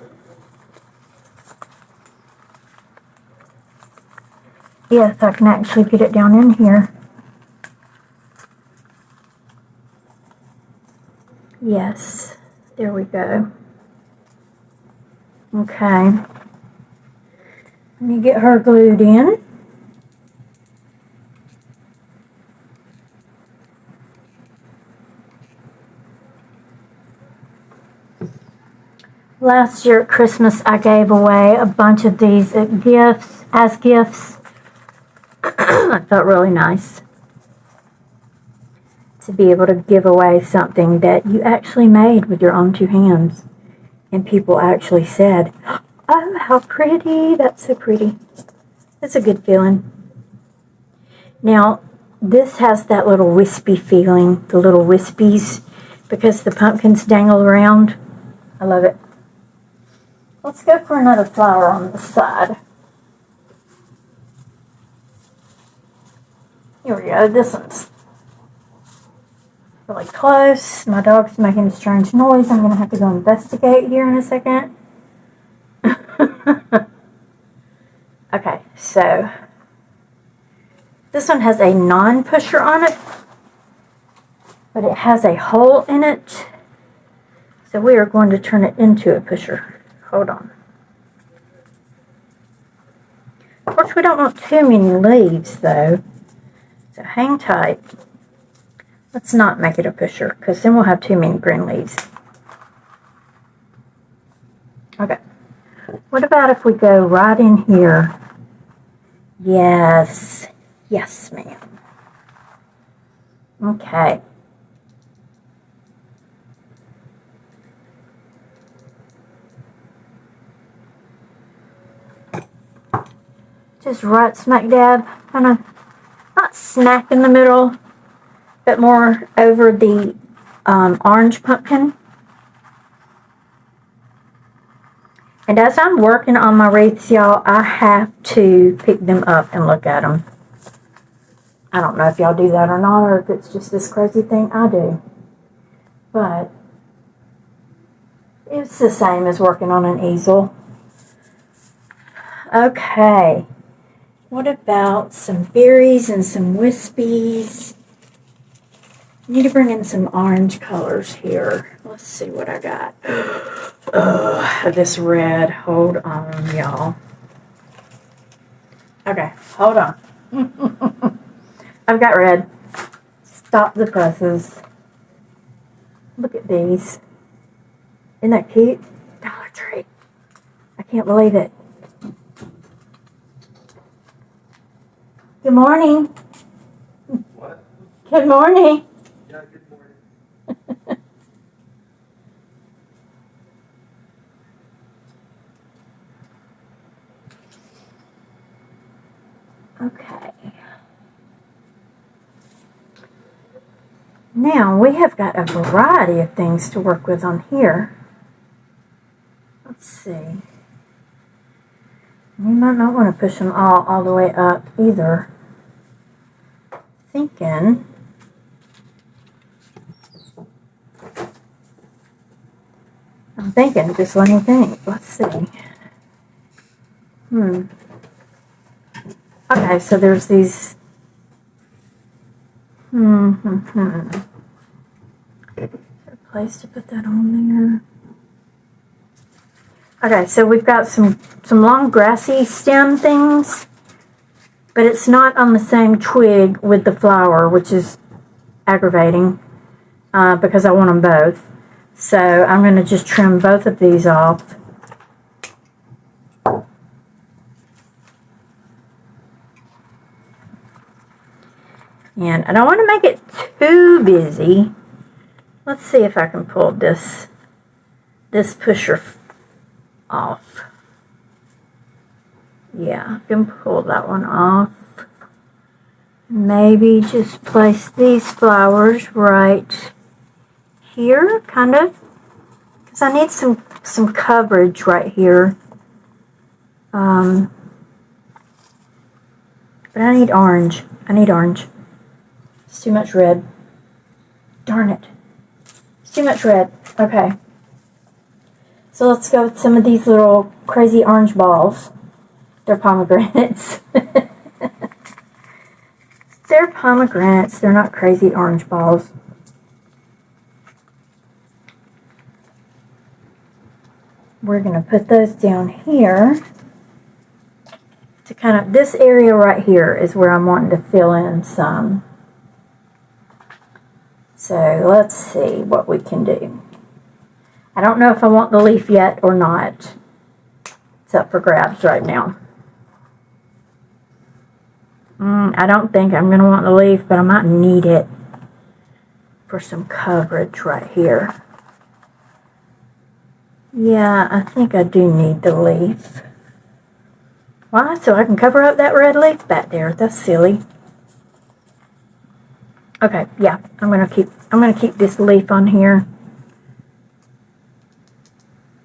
Yes, I can actually get it down in here. Yes, there we go. Okay. Let me get her glued in. Last year at Christmas, I gave away a bunch of these as gifts. It felt really nice to be able to give away something that you actually made with your own 2 hands. And people actually said, "Oh, how pretty, that's so pretty." It's a good feeling. Now, this has that little wispy feeling, the little wispies, because the pumpkins dangle around. I love it. Let's go for another flower on the side. Here we go. This one's really close. My dog's making a strange noise. I'm going to have to go investigate here in a second. Okay, so this one has a non-pusher on it, but it has a hole in it. So we are going to turn it into a pusher. Hold on. Of course, we don't want too many leaves, though. So hang tight. Let's not make it a pusher, because then we'll have too many green leaves. Okay. What about if we go right in here? Yes. Yes, ma'am. Okay. just right smack dab, kind of not smack in the middle, but more over the orange pumpkin. And as I'm working on my wreaths, y'all, I have to pick them up and look at them. I don't know if y'all do that or not, or if it's just this crazy thing I do. But it's the same as working on an easel. Okay. What about some berries and some wispies? I need to bring in some orange colors here. Let's see what I got. This red. Hold on, y'all. Okay, hold on. I've got red. Stop the presses. Look at these. Isn't that cute? Dollar Tree. I can't believe it. Good morning. What? Good morning. Yeah, good morning. Okay. Now we have got a variety of things to work with on here. Let's see. You might not want to push them all the way up either. I'm thinking, just let me think. Let's see. Okay, so there's these. Is there a place to put that on there? Okay, so we've got some long grassy stem things, but it's not on the same twig with the flower, which is aggravating because I want them both. So I'm going to just trim both of these off. And I don't want to make it too busy. Let's see if I can pull this pusher off. Yeah, I can pull that one off. Maybe just place these flowers right here, kind of. Because I need some coverage right here. But I need orange. It's too much red. Darn it. It's too much red. Okay. So let's go with some of these little crazy orange balls. They're pomegranates. They're pomegranates. They're not crazy orange balls. We're going to put those down here. To kind of, this area right here is where I'm wanting to fill in some. So let's see what we can do. I don't know if I want the leaf yet or not. It's up for grabs right now. I don't think I'm going to want the leaf, but I might need it for some coverage right here. Yeah, I think I do need the leaf. Why? So I can cover up that red leaf back there. That's silly. Okay, yeah, I'm gonna keep this leaf on here.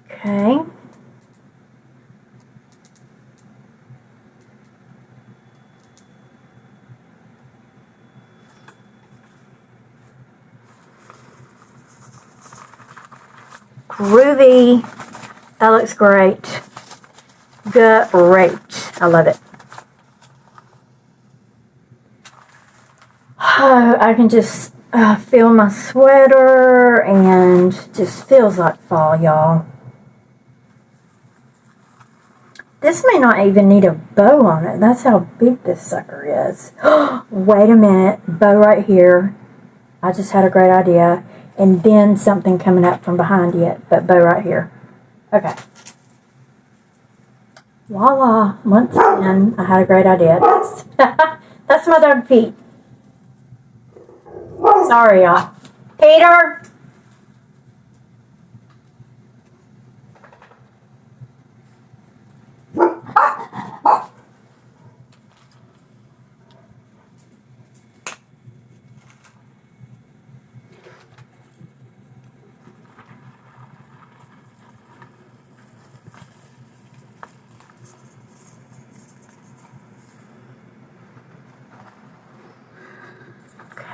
Okay. Groovy. That looks great. Great. I love it. Oh, I can just feel my sweater and just feels like fall, y'all. This may not even need a bow on it. That's how big this sucker is. Wait a minute. Bow right here. I just had a great idea. And then something coming up from behind it. But bow right here. Okay. Voila. Once again, I had a great idea. That's my dog Pete. Sorry, y'all. Peter!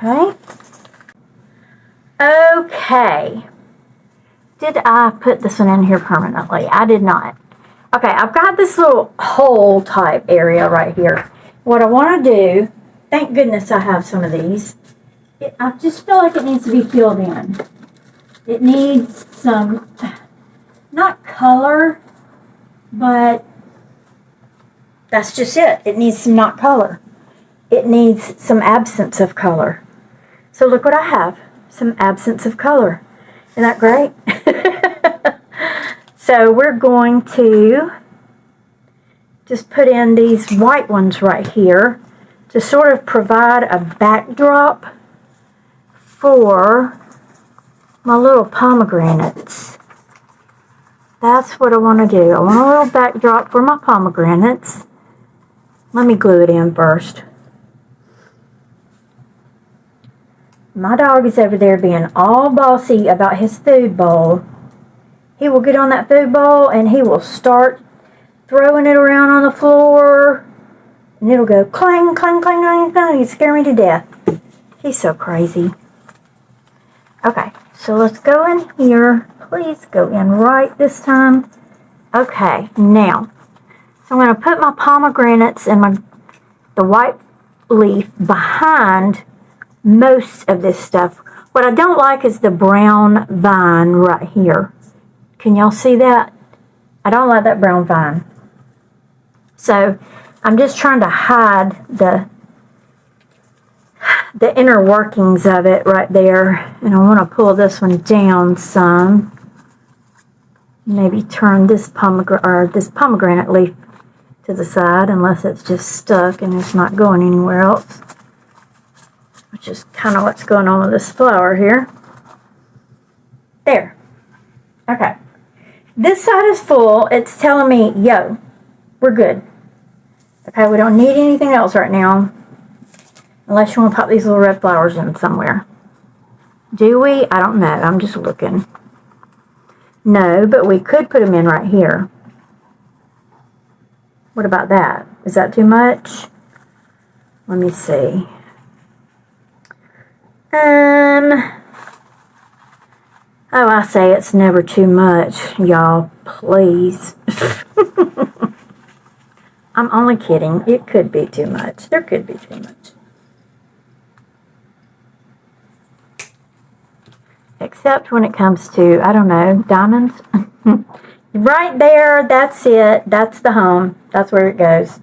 Okay. Okay. Did I put this one in here permanently? I did not. Okay, I've got this little hole type area right here. What I want to do, thank goodness I have some of these. I just feel like it needs to be filled in. It needs some, not color, but that's just it. It needs some not color. It needs some absence of color. So look what I have, some absence of color. Isn't that great? So we're going to just put in these white ones right here to sort of provide a backdrop for my little pomegranates. That's what I want to do. I want a little backdrop for my pomegranates. Let me glue it in first. My dog is over there being all bossy about his food bowl. He will get on that food bowl and he will start throwing it around on the floor. And it'll go clang, clang, clang, clang, clang. You scare me to death. He's so crazy. Okay, so let's go in here. Please go in right this time. Okay, now, so I'm going to put my pomegranates and the white leaf behind most of this stuff. What I don't like is the brown vine right here. Can y'all see that? I don't like that brown vine. So I'm just trying to hide the inner workings of it right there. And I want to pull this one down some. Maybe turn this pomegranate leaf to the side, unless it's just stuck and it's not going anywhere else. Which is kind of what's going on with this flower here. There. Okay. This side is full. It's telling me, yo, we're good. Okay, we don't need anything else right now. Unless you want to pop these little red flowers in somewhere. Do we? I don't know. I'm just looking. No, but we could put them in right here. What about that? Is that too much? Let me see. Oh, I say it's never too much, y'all. Please. I'm only kidding. It could be too much. There could be too much. Except when it comes to, I don't know, diamonds. Right there, that's it. That's the home. That's where it goes.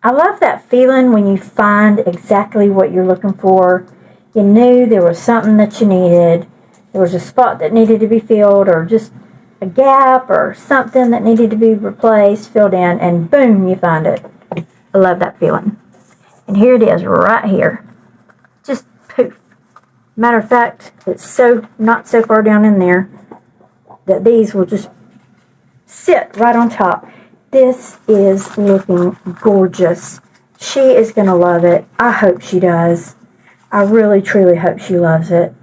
I love that feeling when you find exactly what you're looking for. You knew there was something that you needed. There was a spot that needed to be filled, or just a gap or something that needed to be replaced, filled in, and boom, you find it. I love that feeling. And here it is right here. Just poof. Matter of fact, it's so not so far down in there that these will just sit right on top. This is looking gorgeous. She is going to love it. I hope she does. I really, truly hope she loves it.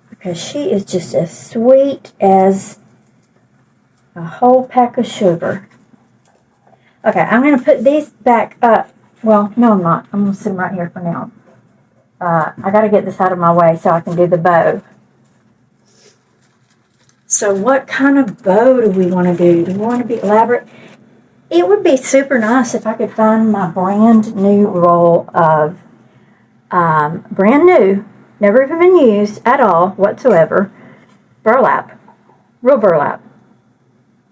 Because she is just as sweet as a whole pack of sugar. Okay, I'm going to put these back up. Well, no, I'm not. I'm going to sit them right here for now. I got to get this out of my way so I can do the bow. So what kind of bow do we want to do? Do we want to be elaborate? It would be super nice if I could find my brand new roll of, brand new, never even been used at all whatsoever, burlap. Real burlap.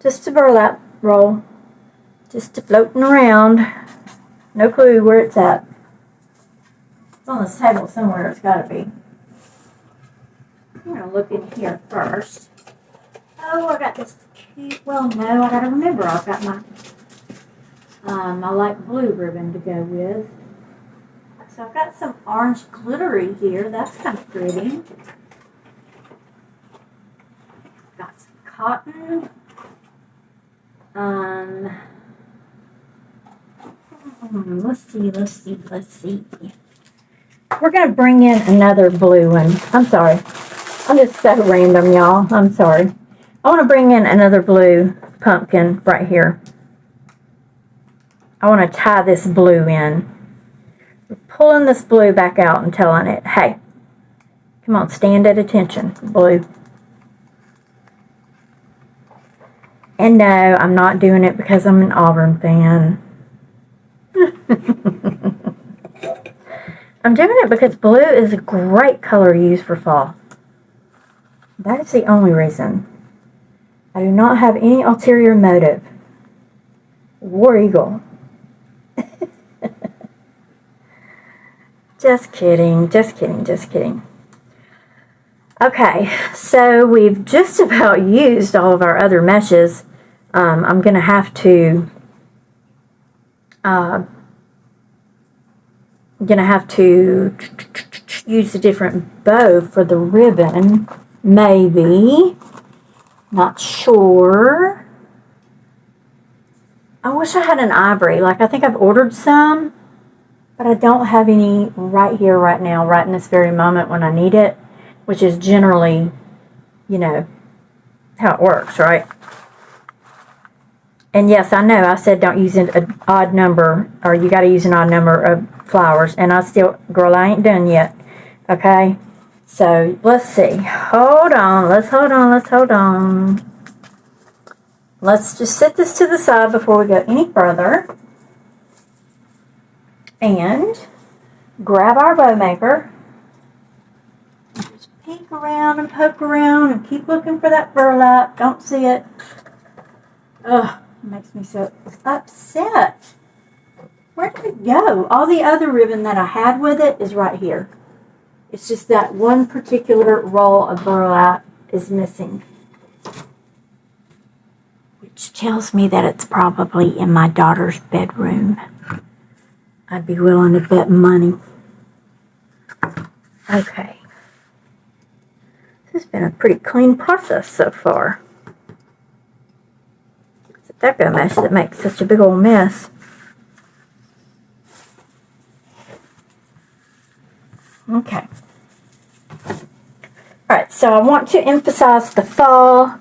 Just a burlap roll. Just floating around. No clue where it's at. It's on this table somewhere. It's got to be. I'm going to look in here first. Oh, I got this cute. Well, no, I got to remember. I've got my light blue ribbon to go with. So I've got some orange glittery here. That's kind of pretty. Got some cotton. Let's see. We're going to bring in another blue one. I'm sorry. I'm just so random, y'all. I'm sorry. I want to bring in another blue pumpkin right here. I want to tie this blue in. We're pulling this blue back out and telling it, hey, come on, stand at attention, blue. And no, I'm not doing it because I'm an Auburn fan. I'm doing it because blue is a great color to use for fall. That is the only reason. I do not have any ulterior motive. War Eagle. Just kidding, just kidding, just kidding. Okay, so we've just about used all of our other meshes. I'm going to have to use a different bow for the ribbon, maybe. Not sure. I wish I had an ivory. Like, I think I've ordered some, but I don't have any right here, right now, right in this very moment when I need it, which is generally, you know, how it works, right? And yes, I know I said don't use an odd number, or you got to use an odd number of flowers, and I still, girl, I ain't done yet, okay? So, let's see. Hold on, let's hold on. Let's just set this to the side before we go any further. And grab our bow maker. Just peek around and poke around and keep looking for that burlap. Don't see it. Ugh, it makes me so upset. Where did it go? All the other ribbon that I had with it is right here. It's just that one particular roll of burlap is missing. Which tells me that it's probably in my daughter's bedroom. I'd be willing to bet money. Okay. This has been a pretty clean process so far. It's a Deco mesh that makes such a big old mess. Okay. Alright, so I want to emphasize the fall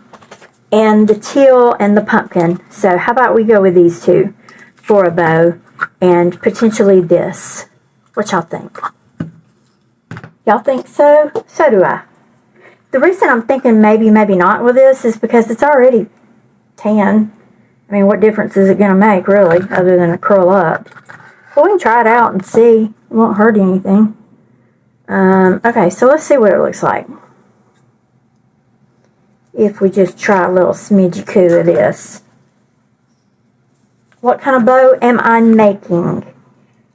and the teal and the pumpkin. So how about we go with these two for a bow and potentially this. What y'all think? Y'all think so? So do I. The reason I'm thinking maybe not with this is because it's already tan. I mean, what difference is it going to make, really, other than a curl up? Well, we can try it out and see. It won't hurt anything. Okay, so let's see what it looks like. If we just try a little smidgy coup of this. What kind of bow am I making?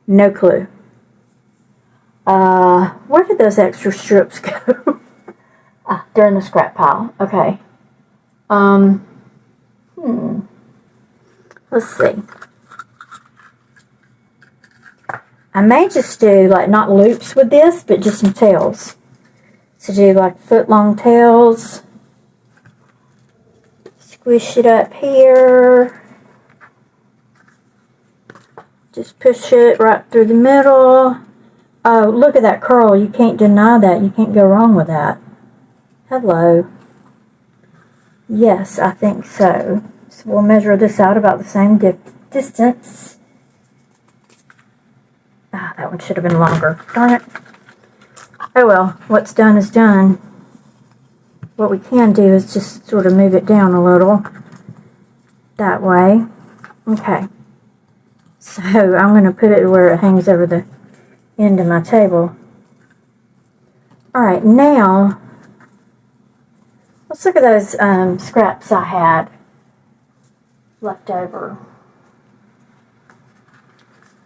No clue. Where did those extra strips go? They're in the scrap pile. Okay. Let's see. I may just do, like, not loops with this, but just some tails. So do, like, foot-long tails. Squish it up here. Just push it right through the middle. Oh, look at that curl. You can't deny that. You can't go wrong with that. Hello. Yes, I think so. So we'll measure this out about the same distance. That one should have been longer. Darn it. Oh well, what's done is done. What we can do is just sort of move it down a little. That way. Okay. So I'm going to put it where it hangs over the end of my table. Alright, now let's look at those scraps I had left over.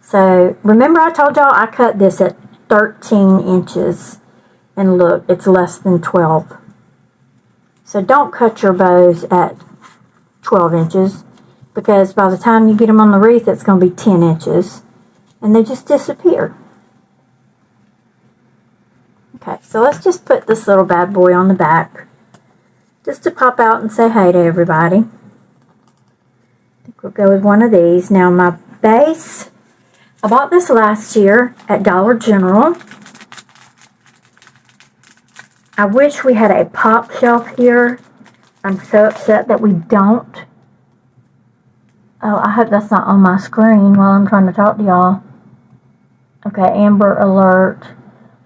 So remember I told y'all I cut this at 13 inches. And look, it's less than 12. So don't cut your bows at 12 inches. Because by the time you get them on the wreath, it's going to be 10 inches. And they just disappear. Okay, so let's just put this little bad boy on the back. Just to pop out and say hey to everybody. I think we'll go with one of these. Now my base, I bought this last year at Dollar General. I wish we had a pop shelf here. I'm so upset that we don't. Oh, I hope that's not on my screen while I'm trying to talk to y'all. Okay, Amber Alert.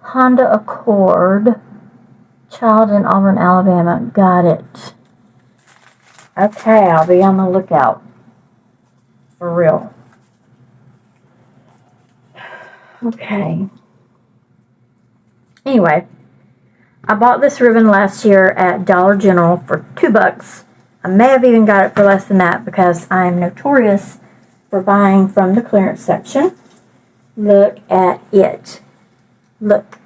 Honda Accord. Child in Auburn, Alabama. Got it. Okay, I'll be on the lookout. For real. Okay. Anyway, I bought this ribbon last year at Dollar General for $2. I may have even got it for less than that because I am notorious for buying from the clearance section. Look at it. Look.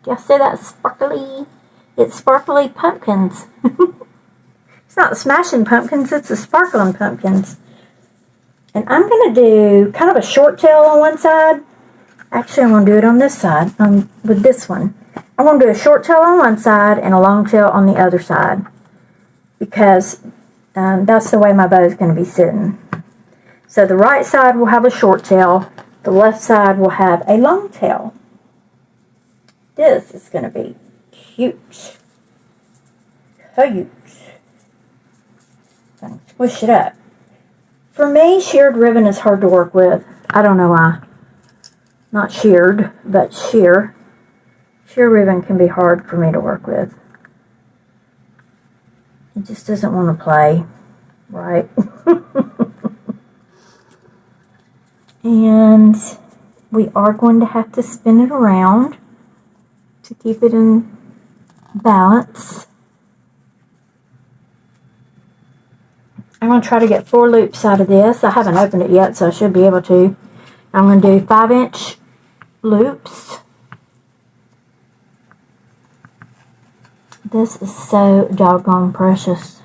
Do y'all see that sparkly? It's sparkly pumpkins. It's not smashing pumpkins, it's the sparkling pumpkins. And I'm going to do kind of a short tail on one side. Actually, I'm going to do it on this side, with this one. I'm going to do a short tail on one side and a long tail on the other side. Because that's the way my bow is going to be sitting. So the right side will have a short tail. The left side will have a long tail. This is going to be huge. Huge. I'm going to squish it up. For me, sheared ribbon is hard to work with. I don't know why. Not sheared, but sheer. Sheer ribbon can be hard for me to work with. It just doesn't want to play, right? And we are going to have to spin it around to keep it in balance. I'm going to try to get 4 loops out of this. I haven't opened it yet, so I should be able to. I'm going to do 5-inch loops. This is so doggone precious.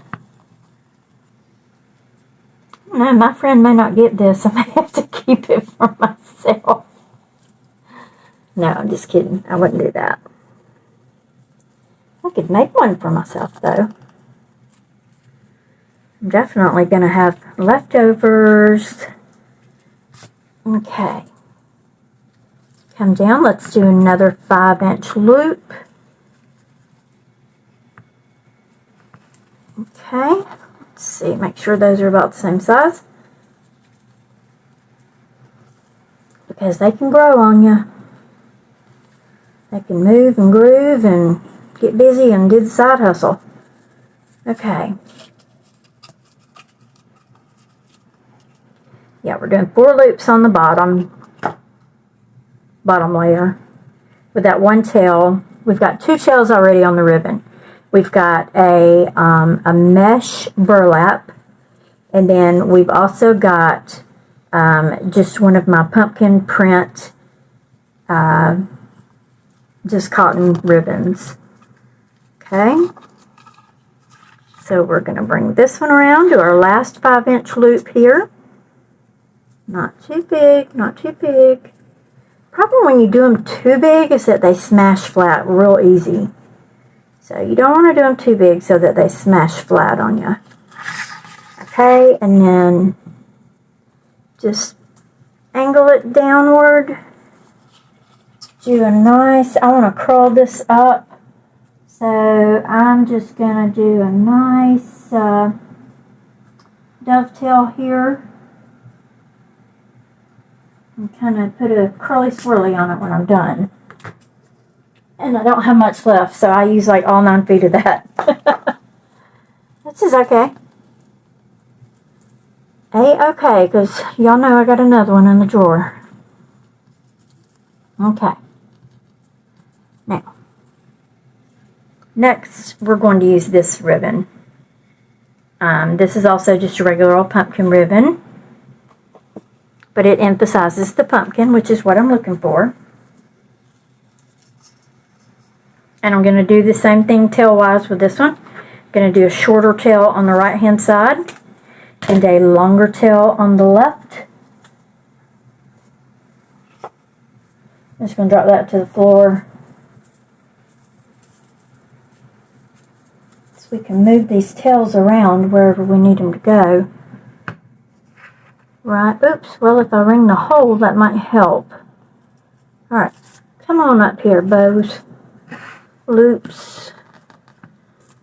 No, my friend may not get this. I may have to keep it for myself. No, I'm just kidding. I wouldn't do that. I could make one for myself, though. I'm definitely going to have leftovers. Okay. Come down. Let's do another 5-inch loop. Okay. Let's see. Make sure those are about the same size. Because they can grow on you. They can move and groove and get busy and do the side hustle. Okay. Yeah, we're doing 4 loops on the bottom layer with that one tail. We've got 2 tails already on the ribbon. We've got a mesh burlap, and then we've also got just one of my pumpkin print just cotton ribbons. Okay, so we're going to bring this one around to our last 5-inch loop here. Not too big, not too big. Problem when you do them too big is that they smash flat real easy. So you don't want to do them too big so that they smash flat on you. Okay, and then just angle it downward. Do a nice, I want to curl this up. So I'm just going to do a nice dovetail here. And kind of put a curly swirly on it when I'm done. And I don't have much left, so I use like all 9 feet of that. Which is okay. A-okay, because y'all know I got another one in the drawer. Okay. Now, next we're going to use this ribbon. This is also just a regular old pumpkin ribbon. But it emphasizes the pumpkin, which is what I'm looking for. And I'm going to do the same thing tail-wise with this one. I'm going to do a shorter tail on the right-hand side and a longer tail on the left. I'm just going to drop that to the floor. So we can move these tails around wherever we need them to go. Right, oops, well if I ring the hole that might help. Alright, come on up here, bows. Loops.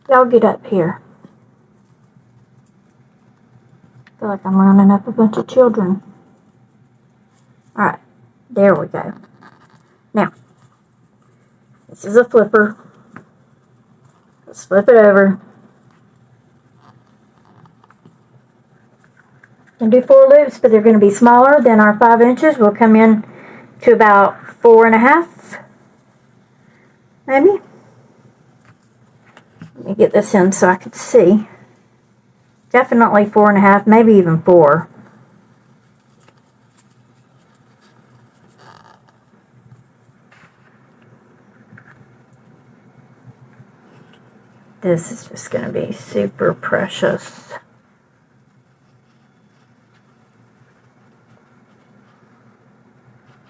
Y'all get up here. feel like I'm rounding up a bunch of children. Alright, there we go. Now, this is a flipper. Let's flip it over. And do 4 loops, but they're going to be smaller than our 5 inches. We'll come in to about 4.5, maybe. Let me get this in so I can see. Definitely 4.5, maybe even 4. This is just going to be super precious.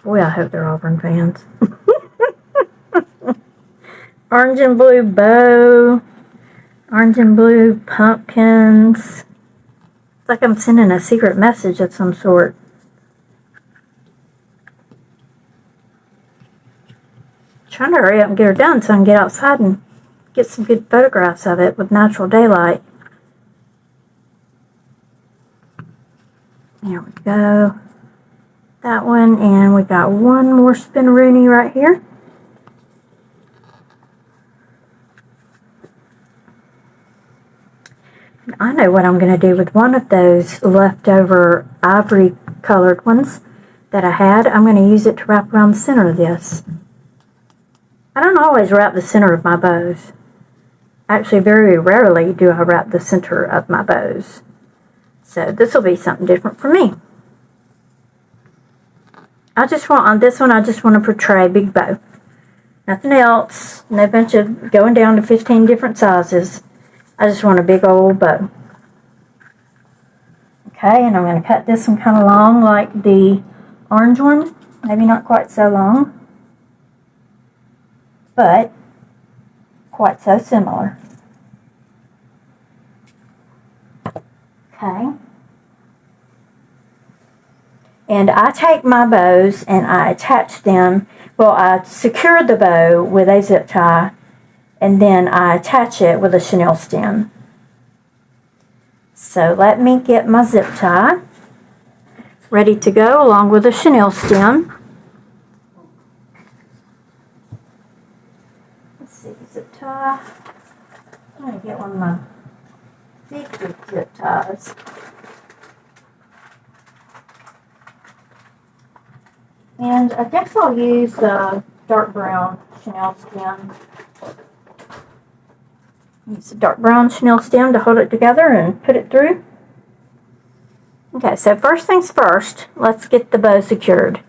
Boy, I hope they're Auburn fans. Orange and blue bow. Orange and blue pumpkins. It's like I'm sending a secret message of some sort. Trying to hurry up and get her done so I can get outside and get some good photographs of it with natural daylight. There we go. That one, and we got one more spinneroonie right here. And I know what I'm going to do with one of those leftover ivory colored ones that I had. I'm going to use it to wrap around the center of this. I don't always wrap the center of my bows. Actually, very rarely do I wrap the center of my bows. So this will be something different for me. I just want, on this one, I just want to portray a big bow. Nothing else. No bunch of going down to 15 different sizes. I just want a big old bow. Okay, and I'm going to cut this one kind of long like the orange one. Maybe not quite so long, but quite so similar. Okay. And I take my bows and I attach them. Well, I secure the bow with a zip tie, and then I attach it with a chenille stem. So let me get my zip tie ready to go along with a chenille stem. Let's see, zip tie. I'm going to get one of my big zip ties. And I guess I'll use the dark brown chenille stem. Use a dark brown chenille stem to hold it together and put it through. Okay, so first things first, let's get the bow secured.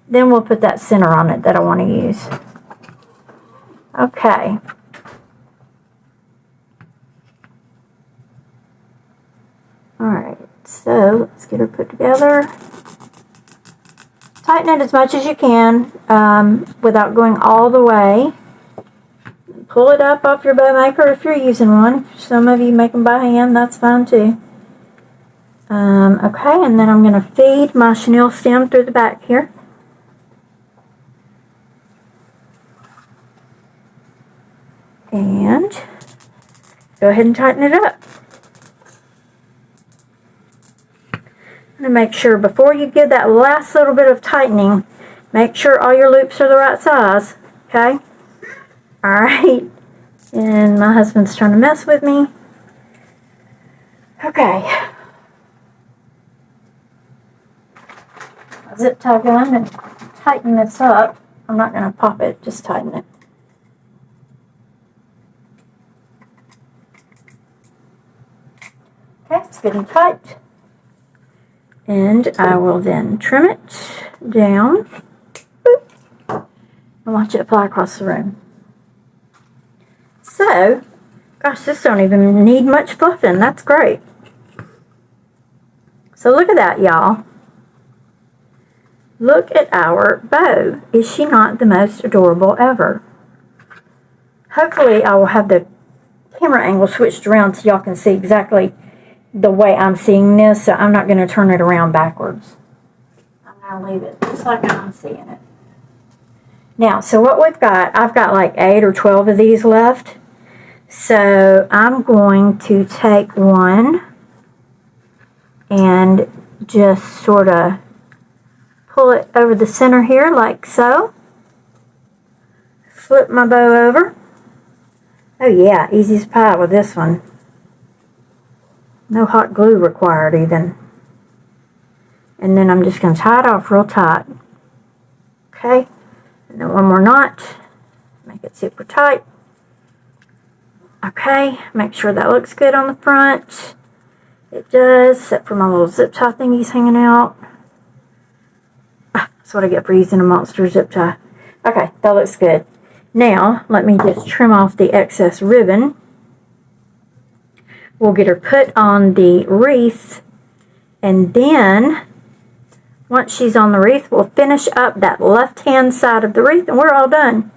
Then we'll put that center on it that I want to use. Okay. Alright, so let's get her put together. Tighten it as much as you can without going all the way. Pull it up off your bow maker if you're using one. Some of you make them by hand, that's fine too. Okay, and then I'm going to feed my chenille stem through the back here. And go ahead and tighten it up. And make sure before you give that last little bit of tightening, make sure all your loops are the right size, okay? Alright, and my husband's trying to mess with me. Okay. Zip tie gun and tighten this up. I'm not going to pop it, just tighten it. Okay, it's getting tight. And I will then trim it down. Boop, and watch it fly across the room. So, gosh, this don't even need much fluffing. That's great. So look at that, y'all. Look at our bow. Is she not the most adorable ever? Hopefully I will have the camera angle switched around so y'all can see exactly the way I'm seeing this, so I'm not going to turn it around backwards. I'm going to leave it just like I'm seeing it. Now, so what we've got, I've got like 8 or 12 of these left. So I'm going to take one and just sort of pull it over the center here like so. Flip my bow over. Oh yeah, easy as pie with this one. No hot glue required even. And then I'm just going to tie it off real tight. Okay, and then one more knot. Make it super tight. Okay, make sure that looks good on the front. It does, except for my little zip tie thingies hanging out. That's what I get for using a monster zip tie. Okay, that looks good. Now, let me just trim off the excess ribbon. We'll get her put on the wreath, and then once she's on the wreath, we'll finish up that left-hand side of the wreath, and we're all done.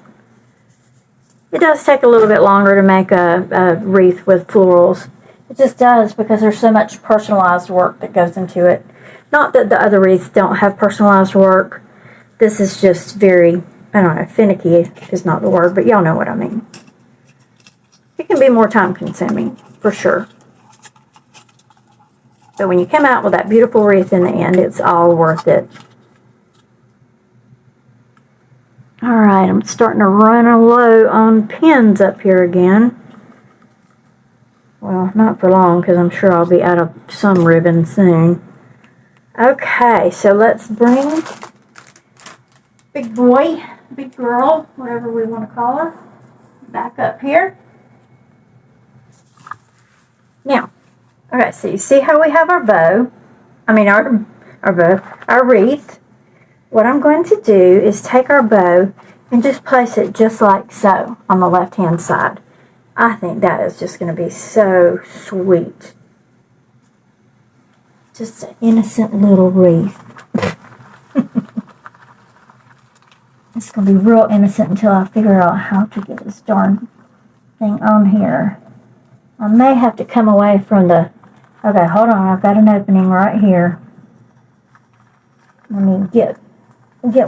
It does take a little bit longer to make a wreath with florals. It just does, because there's so much personalized work that goes into it. Not that the other wreaths don't have personalized work. This is just very, I don't know, finicky is not the word, but y'all know what I mean. It can be more time consuming, for sure. But when you come out with that beautiful wreath in the end, it's all worth it. Alright, I'm starting to run low on pins up here again. Well, not for long, because I'm sure I'll be out of some ribbon soon. Okay, so let's bring big boy, big girl, whatever we want to call her, back up here. Now, okay, so you see how we have our bow, our wreath. What I'm going to do is take our bow and just place it just like so on the left-hand side. I think that is just going to be so sweet. Just an innocent little wreath. It's going to be real innocent until I figure out how to get this darn thing on here. I may have to come away from the... Okay, hold on. I've got an opening right here. Let me get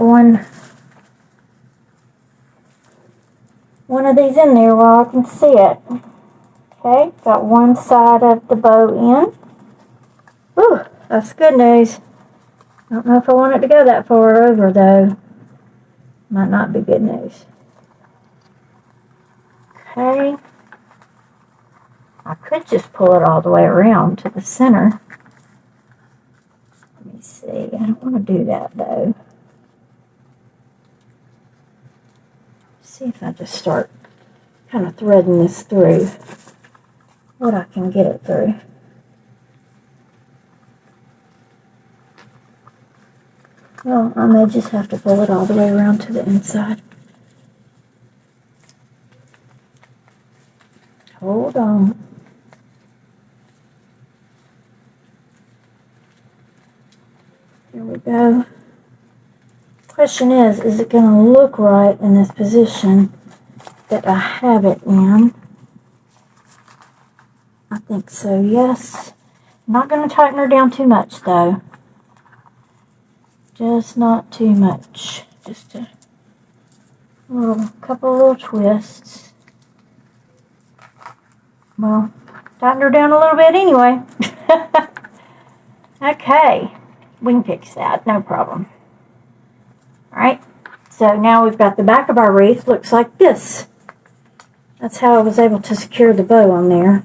one of these in there where I can see it. Okay, got one side of the bow in. Ooh, that's good news. I don't know if I want it to go that far over though. Might not be good news. Okay. I could just pull it all the way around to the center. Let me see. I don't want to do that though. See if I just start kind of threading this through. What I can get it through. Well, I may just have to pull it all the way around to the inside. Hold on. There we go. Question is it going to look right in this position that I have it in? I think so, yes. I'm not going to tighten her down too much, though. Just not too much. Just a couple little twists. Well, tighten her down a little bit anyway. Okay, we can fix that, no problem. Alright, so now we've got the back of our wreath, looks like this. That's how I was able to secure the bow on there.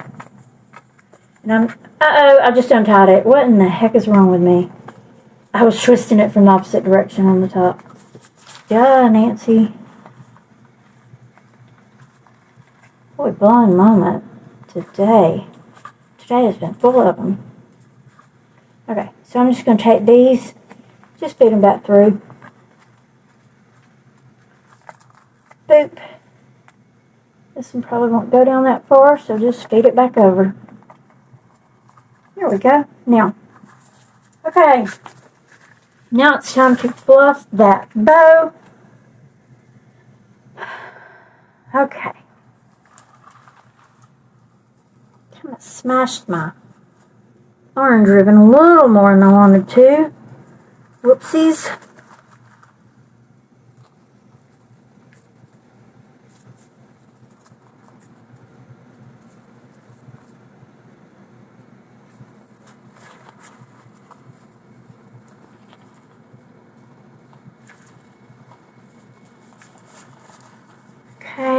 And I just untied it. What in the heck is wrong with me? I was twisting it from the opposite direction on the top. Yeah, Nancy. Boy, blind moment today. Today has been full of them. Okay, so I'm just going to take these, just feed them back through. Boop. This one probably won't go down that far, so just feed it back over. There we go. Now, okay. Now it's time to fluff that bow. Okay. Kind of smashed my orange ribbon a little more than I wanted to. Whoopsies.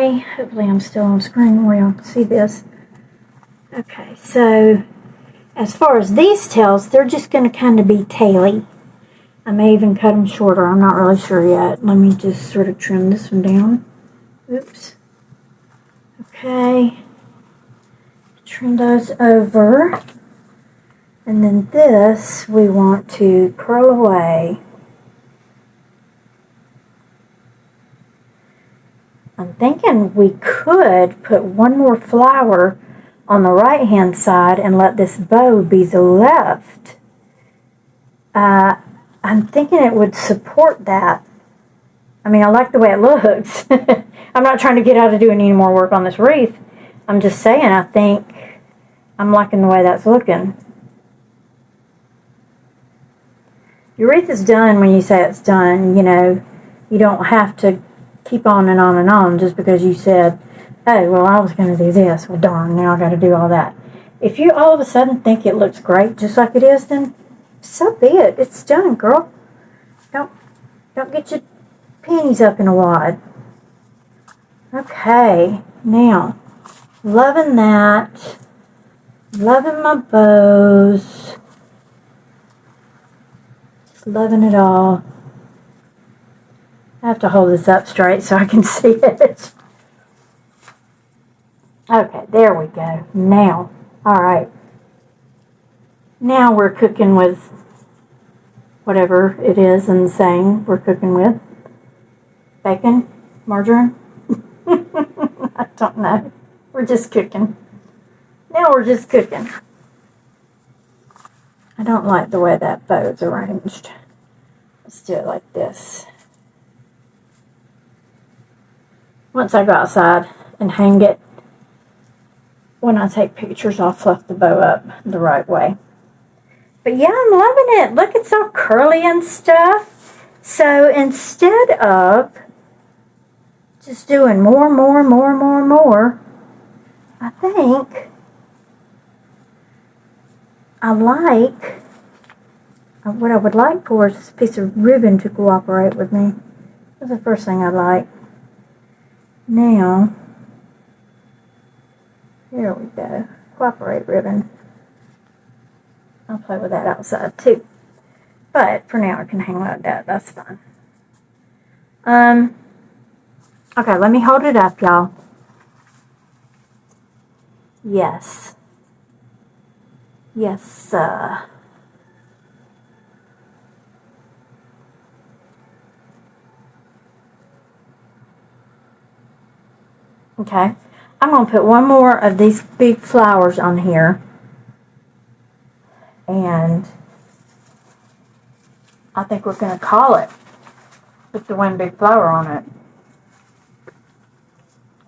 Okay, hopefully I'm still on screen where y'all can see this. Okay, so as far as these tails, they're just going to kind of be taily. I may even cut them shorter. I'm not really sure yet. Let me just sort of trim this one down. Oops. Okay. Trim those over. And then this we want to curl away. I'm thinking we could put one more flower on the right hand side and let this bow be the left. I'm thinking it would support that. I mean, I like the way it looks. I'm not trying to get out of doing any more work on this wreath. I'm just saying, I think I'm liking the way that's looking. Your wreath is done when you say it's done. You know, you don't have to keep on and on and on just because you said, oh, well, I was going to do this. Well, darn, now I got to do all that. If you all of a sudden think it looks great just like it is, then so be it. It's done, girl. Don't get your panties up in a wad. Okay, now, loving that. Loving my bows. Just loving it all. I have to hold this up straight so I can see it. Okay, there we go. Now, alright. Now we're cooking with whatever it is in the saying we're cooking with. Bacon? Margarine? I don't know. We're just cooking. Now we're just cooking. I don't like the way that bow is arranged. Let's do it like this. Once I go outside and hang it, when I take pictures, I'll fluff the bow up the right way. But yeah, I'm loving it. Look, it's all curly and stuff. So instead of just doing more, I think what I would like for is this piece of ribbon to cooperate with me. That's the first thing I'd like. Now, here we go. Cooperate ribbon. I'll play with that outside too. But for now, I can hang like that. That's fine. Okay, let me hold it up, y'all. Yes. Yes, sir. Okay. I'm going to put one more of these big flowers on here. And I think we're going to call it. Put the one big flower on it.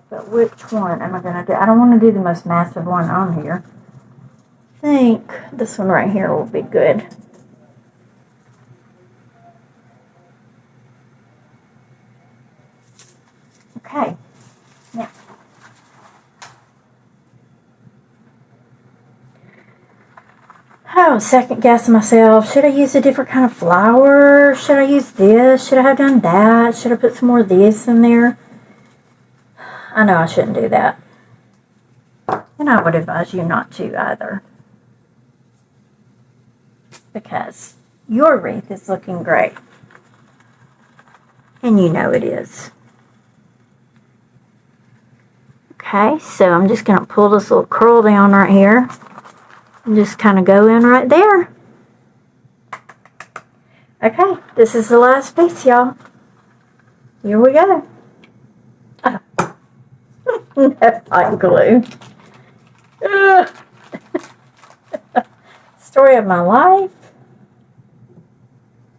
But which one am I going to do? I don't want to do the most massive one on here. I think this one right here will be good. Okay. Now. Oh, second guessing myself. Should I use a different kind of flower? Should I use this? Should I have done that? Should I put some more of this in there? I know I shouldn't do that. And I would advise you not to either. Because your wreath is looking great. And you know it is. Okay, so I'm just going to pull this little curl down right here. And just kind of go in right there. Okay, this is the last piece, y'all. Here we go. Oh. That's hot glue. Story of my life.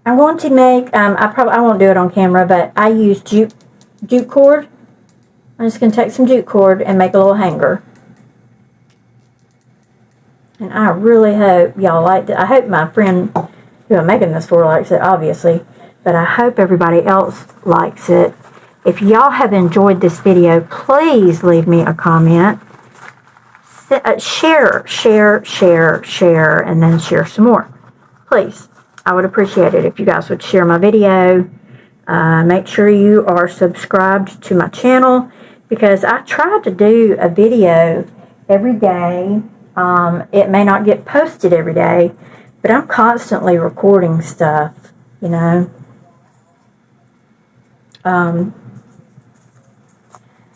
I'm going to make, I won't do it on camera, but I use jute cord. I'm just going to take some jute cord and make a little hanger. And I really hope y'all liked it. I hope my friend who I'm making this for likes it, obviously. But I hope everybody else likes it. If y'all have enjoyed this video, please leave me a comment. Share, and then share some more. Please. I would appreciate it if you guys would share my video. Make sure you are subscribed to my channel. because I try to do a video every day. It may not get posted every day, but I'm constantly recording stuff, you know.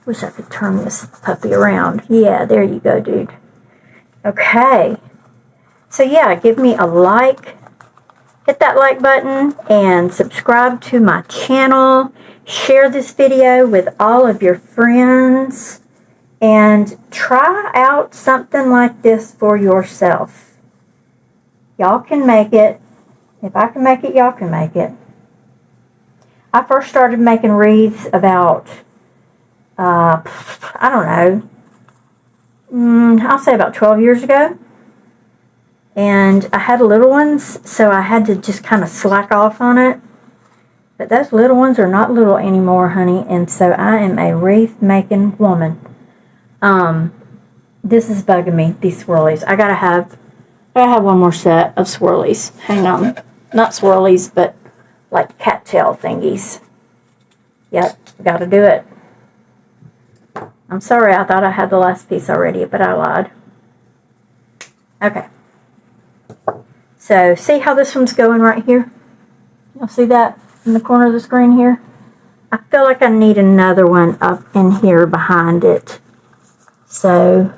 Wish I could turn this puppy around. Yeah, there you go, dude. Okay. So yeah, give me a like. Hit that like button and subscribe to my channel. Share this video with all of your friends. And try out something like this for yourself. Y'all can make it. If I can make it, y'all can make it. I first started making wreaths about, I don't know, I'll say about 12 years ago. And I had little ones, so I had to just kind of slack off on it. But those little ones are not little anymore, honey. And so I am a wreath-making woman. This is bugging me, these swirlies. I gotta have one more set of swirlies. Hang on. Not swirlies, but like cattail thingies. Yep, gotta do it. I'm sorry, I thought I had the last piece already, but I lied. Okay. So, see how this one's going right here? You'll see that in the corner of the screen here? I feel like I need another one up in here behind it. So,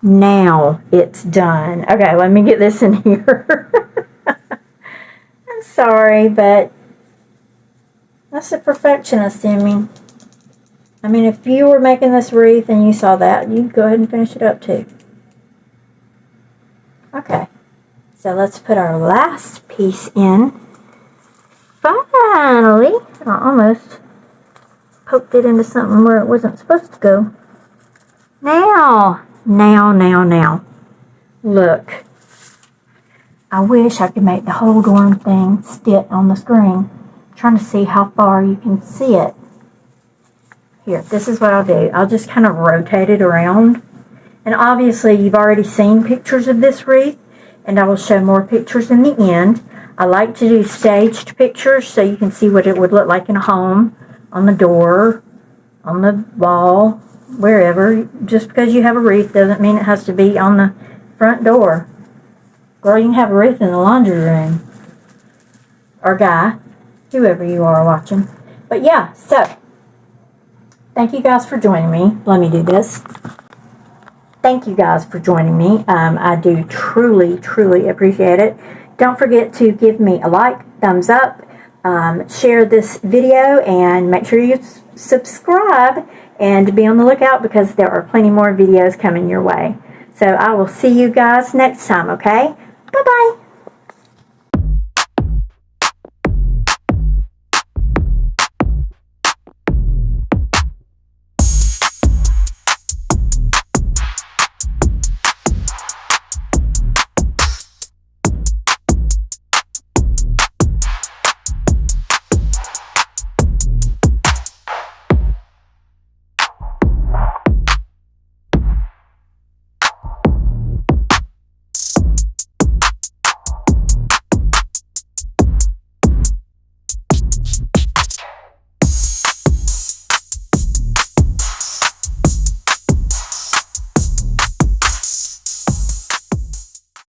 now it's done. Okay, let me get this in here. I'm sorry, but that's a perfectionist in me. I mean, if you were making this wreath and you saw that, you'd go ahead and finish it up too. Okay, so let's put our last piece in. Finally, I almost poked it into something where it wasn't supposed to go. Now. Look. I wish I could make the whole darn thing sit on the screen. I'm trying to see how far you can see it. Here, this is what I'll do. I'll just kind of rotate it around. And obviously, you've already seen pictures of this wreath, and I will show more pictures in the end. I like to do staged pictures so you can see what it would look like in a home, on the door, on the wall, wherever. Just because you have a wreath doesn't mean it has to be on the front door. Girl, you can have a wreath in the laundry room. Or guy, whoever you are watching. But yeah, so, thank you guys for joining me. Let me do this. Thank you guys for joining me. I do truly appreciate it. Don't forget to give me a like, thumbs up, share this video, and make sure you subscribe and be on the lookout because there are plenty more videos coming your way. So I will see you guys next time, okay? Bye-bye.